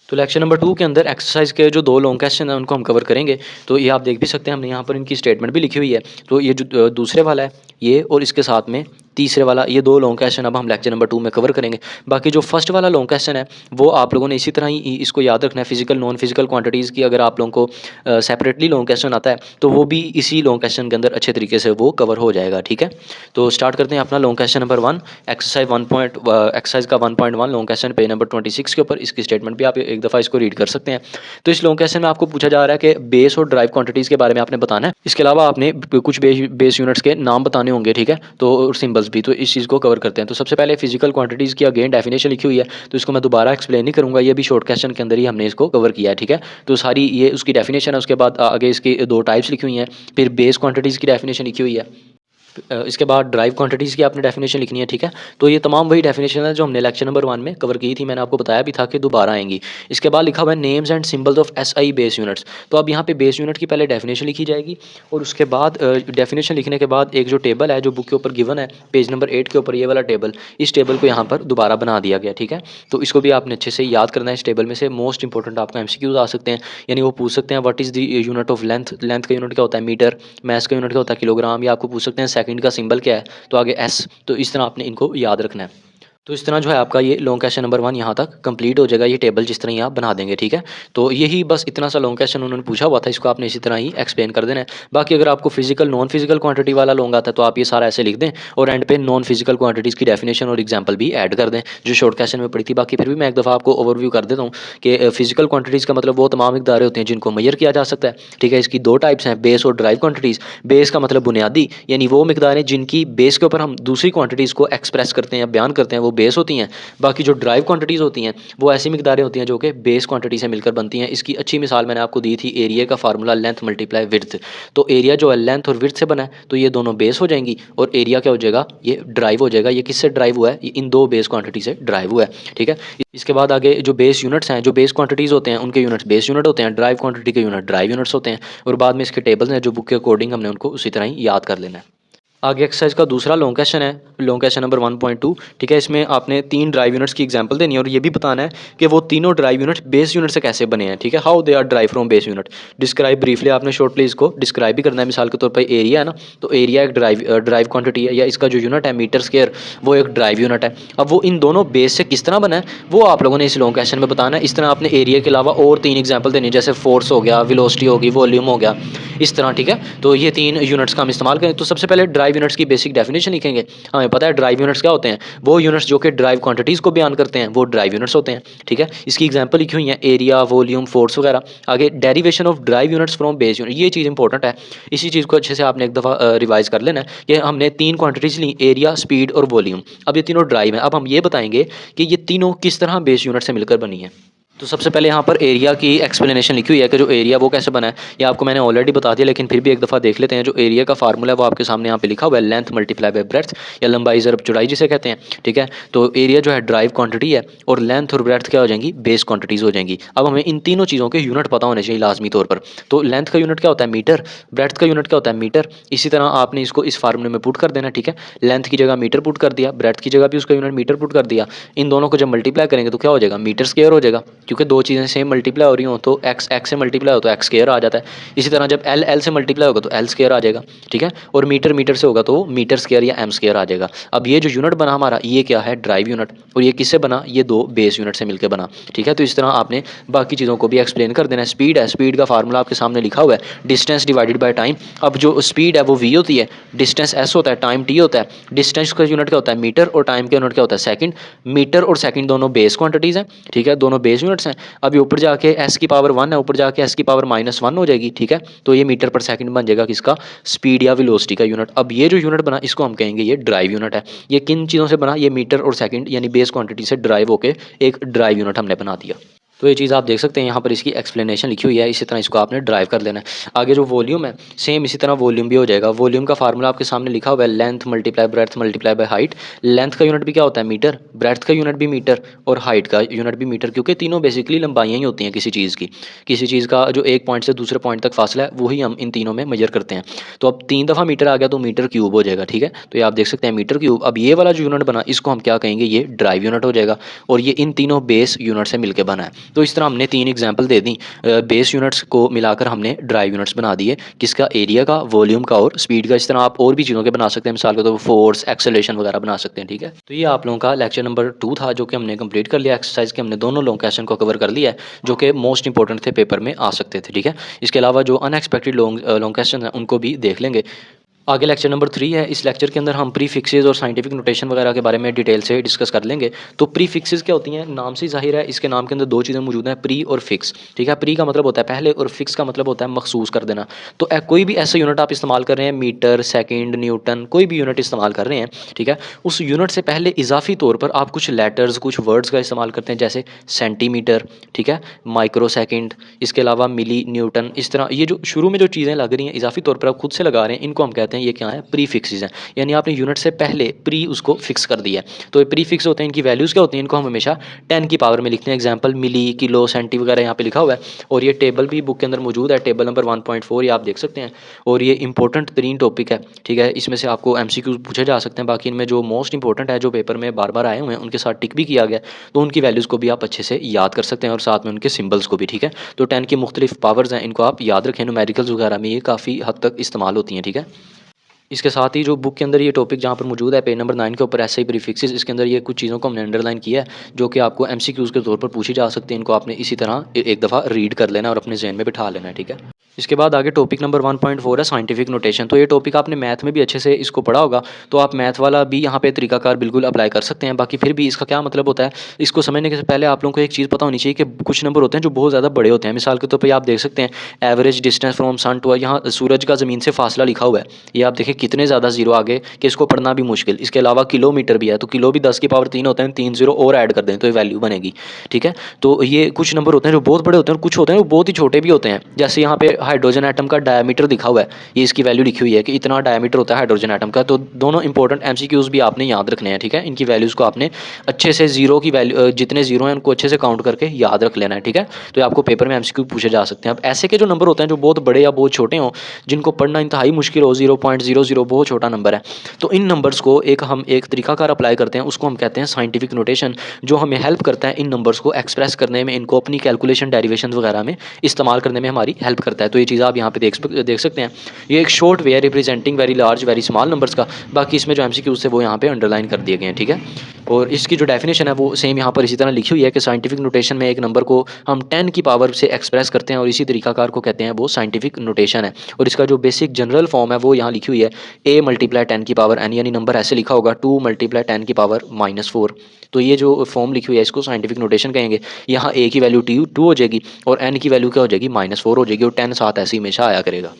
तो लेक्चर नंबर 2 के अंदर एक्सरसाइज के जो 2 लॉन्ग क्वेश्चन हैं उनको हम कवर करेंगे। तो ये आप देख भी सकते हैं, हमने यहाँ पर इनकी स्टेटमेंट भी लिखी हुई है। तो ये जो दूसरे वाला है ये, और इसके साथ में तीसरे वाला, ये 2 लॉन्ग क्वेश्चन अब हम लेक्चर नंबर 2 में कवर करेंगे। बाकी जो फर्स्ट वाला लॉन्ग क्वेश्चन है वो आप लोगों ने इसी तरह ही इसको याद रखना है। फिजिकल नॉन फिजिकल क्वांटिटीज़ की अगर आप लोगों को सेपरेटली लॉन्ग क्वेश्चन आता है तो वो भी इसी लॉन्ग क्वेश्चन के अंदर अच्छे तरीके से वो कवर हो जाएगा, ठीक है। तो स्टार्ट करते हैं अपना लॉन्ग क्वेश्चन नंबर 1, एक्सरसाइज का 1.1 लॉन्ग क्वेश्चन पेज नंबर 26 के ऊपर। इसकी स्टेटमेंट भी आप एक दफ़ा इसको रीड कर सकते हैं। तो इस लॉन्ग क्वेश्चन में आपको पूछा जा रहा है कि बेस और ड्राइव क्वांटिटीज़ के बारे में आपने बताना है। इसके अलावा आपने कुछ बेस यूनिट्स के नाम बताने होंगे, ठीक है, तो सिंबल्स भी। तो इस चीज़ को कवर करते हैं। तो सबसे पहले फिजिकल क्वांटिटीज़ की अगेन डेफिनेशन लिखी हुई है, तो इसको मैं दोबारा एक्सप्लेन नहीं करूँगा, ये भी शॉर्ट क्वेश्चन के अंदर ही हमने इसको कवर किया है, ठीक है। तो सारी ये उसकी डेफिनेशन है। उसके बाद आगे इसकी 2 टाइप्स लिखी हुई हैं, फिर बेस क्वांटिटीज़ की डेफिनेशन लिखी हुई है, इसके बाद ड्राइव क्वांटिटीज़ की आपने डेफिनेशन लिखनी है, ठीक है। तो ये तमाम वही डेफिनेशन है जो हमने लेक्चर नंबर 1 में कवर की थी, मैंने आपको बताया भी था कि दोबारा आएंगी। इसके बाद लिखा हुआ है names and symbols of SI base units. तो अब यहाँ पे बेस यूनिट की पहले डेफिनेशन लिखी जाएगी, और उसके बाद डेफिनेशन लिखने के बाद एक जो टेबल है जो बुक के ऊपर गिवन है पेज नंबर 8 के ऊपर, ये वाला टेबल, इस टेबल को यहाँ पर दोबारा बना दिया गया, ठीक है। तो इसको भी आपने अच्छे से याद करना है। इस टेबल में से मोस्ट इंपॉर्टेंट आपका MCQs आ सकते हैं, यानी वो पूछ सकते हैं what is the unit of length, length का यूनिट क्या होता है मीटर, मैस का यूनिट क्या होता है किलोग्राम, या आपको पूछ सकते हैं सेकंड का सिंबल क्या है, तो आगे S। तो इस तरह आपने इनको याद रखना है। तो इस तरह जो है आपका ये लॉन्ग क्वेश्चन नंबर 1 यहाँ तक कंप्लीट हो जाएगा। ये टेबल जिस तरह ही आप बना देंगे, ठीक है। तो यही बस इतना सा लॉन्ग क्वेश्चन उन्होंने पूछा हुआ था, इसको आपने इसी तरह ही एक्सप्लेन कर देना है। बाकी अगर आपको फिजिकल नॉन फिजिकल क्वांटिटी वाला लॉन्ग आता है तो आप ये सारा ऐसे लिख दें और एंड पे नॉन फिजिकल क्वांटिटीज़ की डेफिनेशन और एग्जाम्पल भी ऐड कर दें जो शॉर्ट क्वेश्चन में पड़ी थी। बाकी फिर भी मैं एक दफ़ा आपको ओवरव्यू कर देता हूँ कि फिजिकल क्वांटिटीज़ का मतलब वो तमाम मिकदारें होती हैं जिनको मेजर किया जा सकता है, ठीक है। इसकी दो टाइप्स हैं, बेस और ड्राइव क्वांटिटीज़। बेस का मतलब बुनियादी, यानी वो मिकदारें जिनकी बेस के ऊपर हम दूसरी क्वांटिटीज़ को एक्सप्रेस करते हैं या बयान करते हैं, वो बेस होती हैं। बाकी जो ड्राइव क्वांटिटीज़ होती हैं वो ऐसी मिकदारें होती हैं जो कि बेस क्वांटिटी से मिलकर बनती हैं। इसकी अच्छी मिसाल मैंने आपको दी थी एरिया का फार्मूला लेंथ मल्टीप्लाई विड्थ। तो एरिया जो है लेंथ और विड्थ से बना है, तो ये दोनों बेस हो जाएंगी और एरिया क्या हो जाएगा, ये ड्राइव हो जाएगा। ये किससे ड्राइव हुआ है, ये इन दो बेस क्वांटिटी से ड्राइव हुआ है, ठीक है। इसके बाद आगे जो बेस यूनिट्स हैं, जो बेस क्वांटिटीज़ होते हैं उनके यूनिट्स बेस यूनिट होते हैं, ड्राइव क्वांटिटी के यूनिट ड्राइव यूनिट्स होते हैं। और बाद में इसके टेबल्स हैं जो बुक के अकॉर्डिंग हमने उनको उसी तरह ही याद कर लेना है। आगे एक्सरसाइज का दूसरा लॉन्ग क्वेश्चन है, लॉन्ग क्वेश्चन नंबर 1.2, ठीक है। इसमें आपने 3 ड्राइव यूनिट्स की एग्जांपल देनी है और ये भी बताना है कि वो तीनों ड्राइव यूनिट्स बेस यूनिट से कैसे बने हैं, ठीक है। How they are drive from base unit. Describe briefly, आपने शॉर्टली इसको डिस्क्राइब भी करना है। मिसाल के तौर पर एरिया है ना, तो एरिया एक ड्राइव क्वांटिटी है, या इसका जो यूनिट है मीटर स्क्वायर वो एक ड्राइव यूनिट है। अब वो इन दोनों बेस से किस तरह बना है वो आप लोगों ने इस लॉन्ग क्वेश्चन में बताना है। इस तरह आपने एरिया के अलावा और 3 एग्जाम्पल देने, जैसे फोर्स हो गया, वेलोसिटी होगी, वॉल्यूम हो गया, इस तरह, ठीक है। तो ये 3 यूनिट्स का हम इस्तेमाल करें। तो सबसे पहले ड्राइव यूनिट्स की बेसिक डेफिनेशन लिखेंगे। हमें पता है ड्राइव यूनिट्स क्या होते हैं, वो यूनिट्स जो कि ड्राइव क्वांटिटीज़ को बयान करते हैं वो ड्राइव यूनिट्स होते हैं, ठीक है। इसकी एग्जांपल लिखी हुई है एरिया, वॉल्यूम, फोर्स वगैरह। आगे derivation of drive units from base unit, ये चीज़ इंपॉर्टेंट है। इसी चीज़ को अच्छे से आपने एक दफ़ा रिवाइज कर लेना है कि हमने 3 क्वांटिटीज़ ली, एरिया, स्पीड और वॉल्यूम। अब ये तीनों ड्राइव हैं। अब हम ये बताएंगे कि ये तीनों किस तरह बेस यूनिट से मिलकर बनी है। तो सबसे पहले यहाँ पर एरिया की एक्सप्लेनेशन लिखी हुई है कि जो एरिया वो कैसे बना है, ये आपको मैंने ऑलरेडी बता दिया, लेकिन फिर भी एक दफ़ा देख लेते हैं। जो एरिया का फार्मूला है वो आपके सामने यहाँ पे लिखा हुआ है, लेंथ मल्टीप्लाई बाय ब्रेड्थ, या लंबाई ज़रब चौड़ाई जिसे कहते हैं, ठीक है। तो एरिया जो है ड्राइव क्वांटिटी है और लेंथ और ब्रेड्थ क्या हो जाएंगी, बेस क्वांटिटीज़ हो जाएंगी। अब हमें इन तीनों चीज़ों के यूनिट पता होने चाहिए लाजमी तौर पर। तो लेंथ का यूनिट क्या होता है, मीटर। ब्रेड्थ का यूनिट क्या होता है, मीटर। इसी तरह आपने इसको इस फार्मूले में पुट कर देना, ठीक है। लेंथ की जगह मीटर पुट कर दिया, ब्रेड्थ की जगह भी उसका यूनिट मीटर पुट कर दिया। इन दोनों को जब मल्टीप्लाई करेंगे तो क्या हो जाएगा, मीटर स्क्वायर हो जाएगा, क्योंकि दो चीज़ें सेम मल्टीप्लाई हो रही हो तो एक्स एक्स से मल्टीप्लाई हो तो एक्स स्क्वायर आ जाता है। इसी तरह जब एल एल से मल्टीप्लाई होगा तो एल स्क्वायर आ जाएगा, ठीक है। और मीटर मीटर से होगा तो मीटर स्क्वायर या एम स्क्वायर आ जाएगा। अब ये जो यूनिट बना हमारा, ये क्या है, ड्राइव यूनिट। और ये किससे बना, ये दो बेस यूनिट से मिलकर बना, ठीक है। तो इस तरह आपने बाकी चीज़ों को भी एक्सप्लेन कर देना है। स्पीड है, स्पीड का फार्मूला आपके सामने लिखा हुआ है, डिस्टेंस डिवाइडेड बाय टाइम। अब जो स्पीड है वो वी होती है, डिस्टेंस एस होता है, टाइम टी होता है। डिस्टेंस का यूनिट क्या होता है, मीटर, और टाइम का यूनिट क्या होता है, सेकंड। मीटर और सेकंड दोनों बेस क्वांटिटीज़ हैं, ठीक है, दोनों बेस यूनिट्स हैं। अब ये ऊपर जाके एस की पावर 1 है, ऊपर जाके एस की पावर -1 हो जाएगी, ठीक है। तो ये मीटर पर सेकंड बन जाएगा किसका, स्पीड या वेलोसिटी का यूनिट। अब ये जो यूनिट बना इसको हम कहेंगे ये ड्राइव यूनिट है। ये किन चीज़ों से बना, ये मीटर और सेकंड यानी बेस क्वांटिटी से ड्राइव होकर एक ड्राइव यूनिट हमने बना दिया। तो ये चीज़ आप देख सकते हैं यहाँ पर इसकी एक्सप्लेनेशन लिखी हुई है। इसी तरह इसको आपने ड्राइव कर लेना है। आगे जो वॉल्यूम है सेम इसी तरह वॉल्यूम भी हो जाएगा। वॉल्यूम का फार्मूला आपके सामने लिखा हुआ है, length multiply breadth multiply by height. Length का यूनिट भी क्या होता है, मीटर। ब्रेड्थ का यूनिट भी मीटर और हाइट का यूनिट भी मीटर, क्योंकि तीनों बेसिकली लंबाइयाँ ही होती हैं किसी चीज़ की। किसी चीज़ का जो एक पॉइंट से दूसरे पॉइंट तक फासला है वही हम इन तीनों में मेजर करते हैं। तो अब 3 दफ़ा मीटर आ गया तो मीटर क्यूब हो जाएगा, ठीक है। तो ये आप देख सकते हैं मीटर क्यूब। अब ये वाला जो यूनिट बना इसको हम क्या कहेंगे, ये ड्राइव यूनिट हो जाएगा। और ये इन तीनों बेस यूनिट से मिलकर बना है। तो इस तरह हमने 3 एग्जाम्पल दे दी, बेस यूनिट्स को मिलाकर हमने ड्राइव यूनिट्स बना दिए, किसका, एरिया का, वॉल्यूम का और स्पीड का। इस तरह आप और भी चीज़ों के बना सकते हैं, मिसाल के तौर पर फोर्स, एक्सेलरेशन वगैरह बना सकते हैं, ठीक है। तो ये आप लोगों का लेक्चर नंबर 2 था जो कि हमने कंप्लीट कर लिया। एक्सरसाइज के हमने दोनों लॉन्ग क्वेश्चन को कवर कर लिया है जो कि मोस्ट इंपॉर्टेंट थे, पेपर में आ सकते थे, ठीक है। इसके अलावा जो अनएक्सपेक्टेड लॉन्ग क्वेश्चन हैं उनको भी देख लेंगे। आगे लेक्चर नंबर 3 है। इस लेक्चर के अंदर हम प्रीफिक्सेस और साइंटिफिक नोटेशन वगैरह के बारे में डिटेल से डिस्कस कर लेंगे। तो प्रीफिक्सेस क्या होती हैं, नाम से ज़ाहिर है, इसके नाम के अंदर 2 चीज़ें मौजूद हैं, प्री और फिक्स, ठीक है। प्री का मतलब होता है पहले और फिक्स का मतलब होता है मखसूस कर देना। तो कोई भी ऐसा यूनिट आप इस्तेमाल कर रहे हैं, मीटर, सेकेंड, न्यूटन, कोई भी यूनिट इस्तेमाल कर रहे हैं, ठीक है, उस यूनिट से पहले इजाफी तौर पर आप कुछ लेटर्स, कुछ वर्ड्स का इस्तेमाल करते हैं, जैसे सेंटीमीटर, ठीक है, माइक्रो सेकेंड, इसके अलावा मिली, न्यूटन। इस तरह ये जो शुरू में जो चीज़ें लग रही हैं इजाफी तौर पर आप खुद से लगा रहे हैं, इनको हम कहते हैं ये क्या है, प्री फिक्सेस हैं। यानी आपने यूनिट से पहले प्री उसको फिक्स कर दिया है। तो ये प्री फिक्स होते हैं, इनकी वैल्यूज़ क्या होती हैं, इनको हम हमेशा 10 की पावर में लिखते हैं। एग्जांपल मिली, किलो, सेंटी वगैरह यहाँ पे लिखा हुआ है। और ये टेबल भी बुक के अंदर मौजूद है, टेबल नंबर 1.4, ये आप देख सकते हैं। और ये इंपॉर्टेंट 3 टॉपिक है, ठीक है। इसमें से आपको MCQ पूछे जा सकते हैं। बाकी इनमें जो मोस्ट इंपॉर्टेंट है, जो पेपर में बार बार आए हुए हैं, उनके साथ टिक भी किया गया, तो उनकी वैल्यूज़ को भी आप अच्छे से याद कर सकते हैं और साथ में उनके सिम्बल्स को भी, ठीक है। तो 10 की मुख्तलिफ पावर्स हैं, इनको आप याद रखें। न्यूमेरिकल्स वगैरह में ये काफ़ी हद तक इस्तेमाल होती हैं, ठीक है। इसके साथ ही जो बुक के अंदर ये टॉपिक जहाँ पर मौजूद है पेज नंबर 9 के ऊपर ऐसे ही प्रीफिक्सेस, इसके अंदर ये कुछ चीज़ों को हमने अंडरलाइन किया है जो कि आपको एमसीक्यूज़ के तौर पर पूछी जा सकती है। इनको आपने इसी तरह एक दफ़ा रीड कर लेना और अपने जहन में बिठा लेना है, ठीक है। इसके बाद आगे टॉपिक नंबर 1.4 है साइंटिफिक नोटेशन। तो ये टॉपिक आपने मैथ में भी अच्छे से इसको पढ़ा होगा, तो आप मैथ वाला भी यहाँ पे तरीकाकार बिल्कुल अप्लाई कर सकते हैं। बाकी फिर भी इसका क्या मतलब होता है, इसको समझने से पहले आप लोगों को एक चीज़ पता होनी चाहिए कि कुछ नंबर होते हैं जो बहुत ज़्यादा बड़े होते हैं। मिसाल के तौर पर आप देख सकते हैं average distance from sun to, यहाँ सूरज का ज़मीन से फासला लिखा हुआ है, ये आप देखें कितने ज़्यादा जीरो आगे कि इसको पढ़ना भी मुश्किल। इसके अलावा किलोमीटर भी है, तो किलो भी 10 की पावर 3 होते हैं, 3 जीरो और ऐड कर दें तो ये वैल्यू बनेगी, ठीक है। तो ये कुछ नंबर होते हैं जो बहुत बड़े होते हैं और कुछ होते हैं वो बहुत ही छोटे भी होते हैं। जैसे यहाँ पे हाइड्रोजन एटम का डायमीटर दिखा हुआ है, ये इसकी वैल्यू लिखी हुई है कि इतना डायमीटर होता है हाइड्रोजन एटम का। तो दोनों इंपॉर्टेंट एमसीक्यूज़ भी आपने याद रखने हैं, ठीक है। इनकी वैल्यूज़ को आपने अच्छे से जीरो की वैल्यू जितने जीरो हैं उनको अच्छे से काउंट करके याद रख लेना है, ठीक है। तो आपको पेपर में एमसीक्यू पूछे जा सकते हैं। अब ऐसे के जो नंबर होते हैं जो बहुत बड़े या बहुत छोटे हों, जिनको पढ़ना इंतहाई मुश्किल हो, 0.00 बहुत छोटा नंबर है, तो इन नंबर्स को हम एक तरीकाकार अप्लाई करते हैं, उसको हम कहते हैं साइंटिफिक नोटेशन, जो हमें हेल्प करता है इन नंबर्स को एक्सप्रेस करने में, इनको अपनी कैलकुलेशन डेरिवेशन वगैरह में इस्तेमाल करने में हमारी हेल्प करता है। तो ये चीज़ आप यहाँ पे देख सकते हैं। ये एक शॉर्ट वे है representing very large very small numbers का। बाकी इसमें जो एमसीक्यूज़ थे वो यहाँ पे अंडरलाइन कर दिए गए हैं, ठीक है। और इसकी जो डेफिनेशन है वो सेम यहाँ पर इसी तरह लिखी हुई है कि साइंटिफिक नोटेशन में एक नंबर को हम 10 की पावर से एक्सप्रेस करते हैं और इसी तरीकाकार को कहते हैं वो साइंटिफिक नोटेशन है। और इसका जो बेसिक जनरल फॉर्म है वो यहाँ लिखी हुई है a मल्टीप्लाई 10 की पावर n, यानी नंबर ऐसे लिखा होगा 2 मल्टीप्लाई 10 की पावर -4। तो ये जो फॉर्म लिखी हुई है इसको साइंटिफिक नोटेशन कहेंगे। यहाँ a की वैल्यू 2 हो जाएगी और n की वैल्यू क्या हो जाएगी -4 हो जाएगी और 10 साथ ऐसे हमेशा आया करेगा।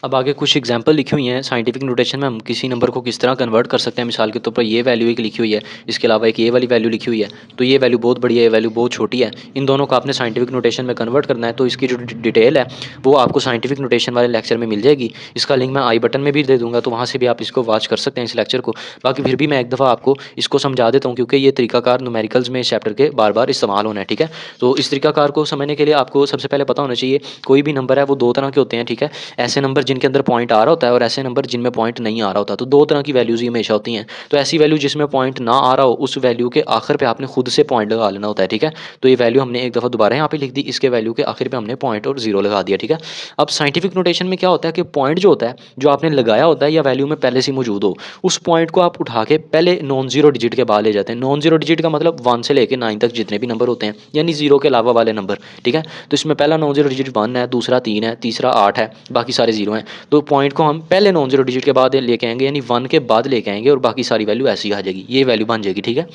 अब आगे कुछ एग्जांपल लिखी हुई हैं साइंटिफिक नोटेशन में, हम किसी नंबर को किस तरह कन्वर्ट कर सकते हैं। मिसाल के तौर पर ये वैल्यू एक लिखी हुई है, इसके अलावा एक ये वाली वैल्यू लिखी हुई है, तो ये वैल्यू बहुत बड़ी है, ये वैल्यू बहुत छोटी है। इन दोनों को आपने साइंटिफिक नोटेशन में कन्वर्ट करना है। तो इसकी जो डिटेल है वो आपको साइंटिफिक नोटेशन वाले लेक्चर में मिल जाएगी। इसका लिंक मैं आई बटन में भी दे दूँगा, तो वहाँ से भी आप इसको वॉच कर सकते हैं इस लेक्चर को। बाकी फिर भी मैं एक दफ़ा आपको इसको समझा देता हूँ, क्योंकि ये तरीकाकार न्यूमेरिकल्स में इस चैप्टर के बार बार इस्तेमाल होना है, ठीक है। तो इस तरीकाकार को समझने के लिए आपको सबसे पहले पता होना चाहिए कोई भी नंबर है वो दो तरह के होते हैं, ठीक है। ऐसे नंबर जिनके अंदर पॉइंट आ रहा होता है और ऐसे नंबर जिनमें पॉइंट नहीं आ रहा होता। तो दो तरह की वैल्यूज़ ही हमेशा होती हैं। तो ऐसी वैल्यू जिसमें पॉइंट ना आ रहा हो, उस वैल्यू के आखिर पे आपने खुद से पॉइंट लगा लेना होता है, ठीक है। तो ये वैल्यू हमने एक दफ़ा दोबारा यहाँ पे लिख दी, इसके वैल्यू के आखिर पे हमने पॉइंट और जीरो लगा दिया, ठीक है। अब साइंटिफिक नोटेशन में क्या होता है कि पॉइंट जो होता है, जो आपने लगाया होता है या वैल्यू में पहले से मौजूद हो, उस पॉइंट को आप उठा के पहले नॉन जीरो डिजिट के बाद ले जाते हैं। नॉन जीरो डिजिट का मतलब 1 से लेकर 9 तक जितने भी नंबर होते हैं, यानी जीरो के अलावा वाले नंबर, ठीक है। तो इसमें पहला नॉन जीरो डिजिट 1 है, दूसरा 3 है, तीसरा 8 है, बाकी सारे जीरो हैं। तो पॉइंट को हम पहले नॉन जीरो डिजिट के बाद लेके आएंगे, यानी 1 के बाद लेके आएंगे और बाकी सारी वैल्यू ऐसी आ जाएगी, ये वैल्यू बन जाएगी, ठीक है।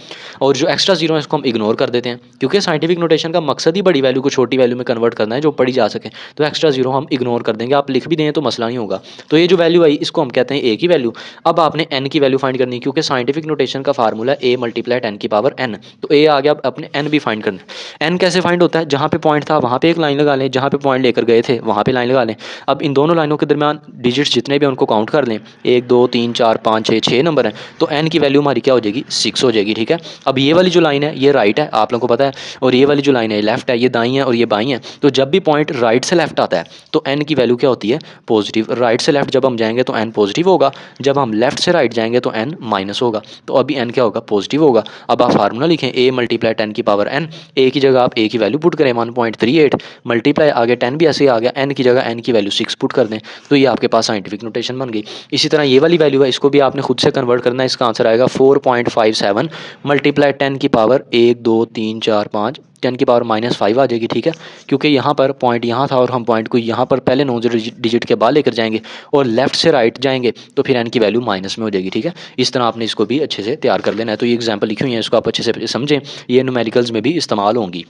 और जो एक्स्ट्रा जीरो है इसको हम इग्नोर कर देते हैं, क्योंकि साइंटिफिक नोटेशन का मकसद ही बड़ी वैल्यू को छोटी वैल्यू में कन्वर्ट करना है जो पढ़ी जा सके। तो एक्स्ट्रा जीरो हम इग्नोर कर देंगे, आप लिख भी दें तो मसला नहीं होगा। तो ये जो वैल्यू आई इसको हम कहते हैं ए की वैल्यू। अब आपने एन की वैल्यू फाइंड करनी है, क्योंकि साइंटिफिक नोटेशन का फार्मूला ए मल्टीप्लाई 10 की पावर एन। तो ए आ गया, अब अपने एन भी फाइंड करना है। एन कैसे फाइंड होता है, जहाँ पे पॉइंट था वहाँ पे एक लाइन लगा लें, जहाँ पे पॉइंट लेकर गए थे वहाँ पे लाइन लगा लें। अब इन दोनों लाइनों के दरमियान डिजिट्स जितने भी उनको काउंट कर लें, 1 2 3 4 5 6 नंबर हैं, तो एन की वैल्यू हमारी क्या हो जाएगी 6 हो जाएगी, ठीक है। अब ये वाली जो लाइन है ये राइट है, आप लोगों को पता है, और ये वाली जो लाइन है लेफ्ट है, ये दाई है और ये बाई है। तो जब भी पॉइंट राइट से लेफ्ट आता है तो एन की वैल्यू क्या होती है पॉजिटिव। राइट से लेफ्ट जब हम जाएंगे तो एन पॉजिटिव होगा, जब हम लेफ्ट से राइट जाएंगे तो एन माइनस होगा। तो अभी एन क्या होगा पॉजिटिव होगा। अब आप फार्मूला लिखें ए मल्टीप्लाई 10 की पावर एन, ए की जगह आप ए की वैल्यू पुट करें 1.38 मल्टीप्लाई आगे 10 भी ऐसे ही आ गया, एन की जगह एन की वैल्यू 6 पुट कर दें, तो ये आपके पास साइंटिफिक नोटेशन बन गई। इसी तरह ये वाली वैल्यू है, इसको भी आपने खुद से कन्वर्ट करना है। इसका आंसर आएगा 4.57 मल्टीप्लाई 10 की पावर 1 2 3 4 5 10 की पावर -5 आ जाएगी, ठीक है। क्योंकि यहाँ पर पॉइंट यहाँ था और हम पॉइंट को यहाँ पर पहले नॉन जीरो डिजिट के बाद लेकर जाएंगे और लेफ्ट से राइट जाएंगे तो फिर एन की वैल्यू माइनस में हो जाएगी, ठीक है। इस तरह आपने इसको भी अच्छे से तैयार कर लेना है। तो ये एग्जाम्पल लिखी हुई है, इसको आप अच्छे से समझें, ये न्यूमेरिकल्स में भी इस्तेमाल होंगी।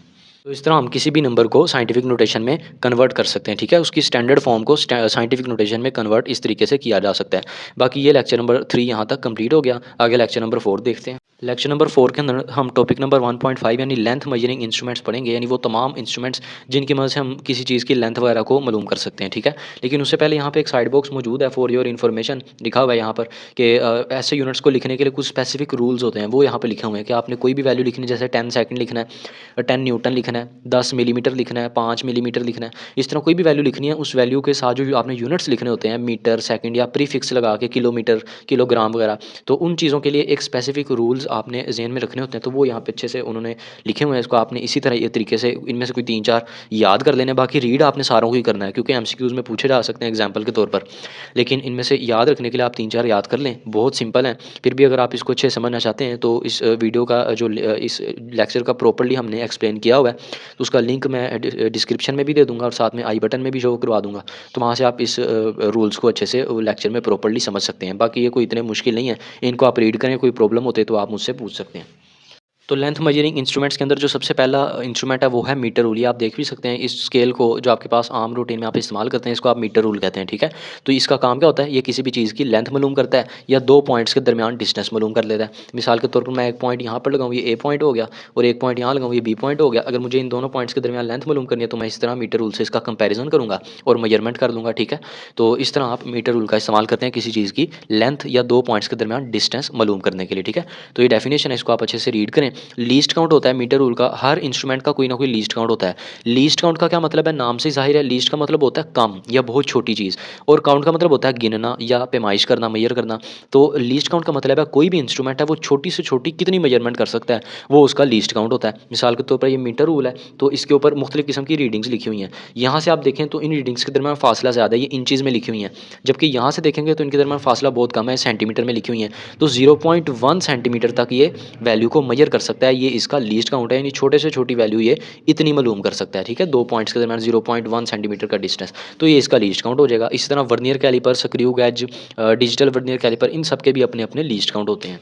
तो इस तरह हम किसी भी नंबर को साइंटिफिक नोटेशन में कन्वर्ट कर सकते हैं, ठीक है। उसकी स्टैंडर्ड फॉर्म को साइंटिफिक नोटेशन में कन्वर्ट इस तरीके से किया जा सकता है। बाकी ये लेक्चर नंबर 3 यहाँ तक कंप्लीट हो गया। आगे लेक्चर नंबर 4 देखते हैं। लेक्चर नंबर 4 के अंदर हम टॉपिक नंबर 1.5 यानी लेंथ मेजरिंग इंस्ट्रूमेंट्स पढ़ेंगे, यानी वो तमाम इंस्ट्रूमेंट्स जिनकी मदद से हम किसी चीज़ की लेंथ वगैरह को मालूम कर सकते हैं, ठीक है। लेकिन उससे पहले यहाँ पे एक साइड बॉक्स मौजूद है फॉर योर इन्फॉर्मेशन, लिखा हुआ है यहाँ पर कि ऐसे यूनिट्स को लिखने के लिए कुछ स्पेसिफिक रूल्स होते हैं, वो यहाँ पर लिखे हुए हैं कि आपने कोई भी वैल्यू लिखनी है, जैसे 10 सेकंड लिखना है, 10 न्यूटन लिखना लिखना है, 10 मिलीमीटर लिखना है, 5 मिलीमीटर लिखना है, इस तरह कोई भी वैल्यू लिखनी है, उस वैल्यू के साथ जो आपने यूनिट्स लिखने होते हैं, मीटर, सेकंड या प्रीफिक्स लगा के किलोमीटर, किलोग्राम वगैरह, तो उन चीज़ों के लिए एक स्पेसिफिक रूल्स आपने ज़हन में रखने होते हैं, तो वो यहाँ पे अच्छे से उन्होंने लिखे हुए हैं। इसको आपने इसी तरह ये तरीके से इनमें से कोई 3-4 याद कर लेने, बाकी रीड आपने सारों को ही करना है क्योंकि एमसीक्यूज़ में पूछे जा सकते हैं एग्जाम्पल के तौर पर, लेकिन इनमें से याद रखने के लिए आप 3-4 याद कर लें, बहुत सिंपल है। फिर भी अगर आप इसको अच्छे से समझना चाहते हैं तो इस वीडियो का जो इस लेक्चर का प्रॉपर्ली हमने एक्सप्लेन किया हुआ है, तो उसका लिंक मैं डिस्क्रिप्शन में भी दे दूँगा और साथ में आई बटन में भी शो करवा दूँगा, तो वहाँ से आप इस रूल्स को अच्छे से लेक्चर में प्रॉपर्ली समझ सकते हैं। बाकी ये कोई इतने मुश्किल नहीं है, इनको आप रीड करें, कोई प्रॉब्लम होते तो आप मुझसे पूछ सकते हैं। तो लेंथ मेजरिंग इंस्ट्रूमेंट्स के अंदर जो सबसे पहला इंस्ट्रूमेंट है वो है मीटर रूल। ये आप देख भी सकते हैं, इस स्केल को जो आपके पास आम रूटीन में आप इस्तेमाल करते हैं, इसको आप मीटर रूल कहते हैं, ठीक है। तो इसका काम क्या होता है, ये किसी भी चीज़ की लेंथ मालूम करता है या दो पॉइंट्स के दरमियान डिस्टेंस मालूम कर लेता है। मिसाल के तौर पर मैं एक पॉइंट यहाँ पर लगाऊँ, ये ए पॉइंट हो गया, और एक पॉइंट यहाँ लगाऊँ, ये बी पॉइंट हो गया। अगर मुझे इन दोनों पॉइंट्स के दरमियान लेंथ मालूम करनी है तो मैं इस तरह मीटर रूल से इसका कंपेरिजन करूँगा और मेजरमेंट कर लूँगा, ठीक है। तो इस तरह आप मीटर रूल का इस्तेमाल करते हैं किसी चीज़ की लेंथ या दो पॉइंट्स के दरमियान डिस्टेंस मालूम करने के लिए, ठीक है। तो ये डेफिनेशन है, इसको आप अच्छे से रीड करें। लीस्ट काउंट होता है मीटर रूल का, हर इंस्ट्रूमेंट का कोई ना कोई लीस्ट काउंट होता है। लीस्ट काउंट का क्या मतलब है, नाम से जाहिर है, लीस्ट का मतलब होता है कम या बहुत छोटी चीज़, और काउंट का मतलब होता है गिनना या पैमाइश करना, मेजर करना। तो लीस्ट काउंट का मतलब है कोई भी इंस्ट्रूमेंट है वो छोटी से छोटी कितनी मेजरमेंट कर सकता है, वो उसका लीस्ट काउंट होता है। मिसाल के तौर पर ये मीटर रूल है, तो इसके ऊपर मुख्तलिफ किस्म की रीडिंग्स लिखी हुई हैं। यहाँ से आप देखें तो इन रीडिंग्स के दरमियान फासला ज़्यादा है, ये इंचज़ में लिखी हुई हैं, जबकि यहाँ से देखेंगे तो इनके दरमियान फासला बहुत कम है, सेंटीमीटर में लिखी हुई हैं। तो 0.1 सेंटीमीटर तक ये वैल्यू को मेजर कर सकता है, ये इसका लीस्ट काउंट है, यानी छोटे से छोटी वैल्यू ये इतनी मालूम कर सकता है, ठीक है। दो पॉइंट्स के दरमियान 0.1 सेंटीमीटर का डिस्टेंस, तो ये इसका लीस्ट काउंट हो जाएगा। इसी तरह vernier caliper, screw gauge, digital vernier caliper, इन सब के भी अपने अपने लीस्ट काउंट होते हैं।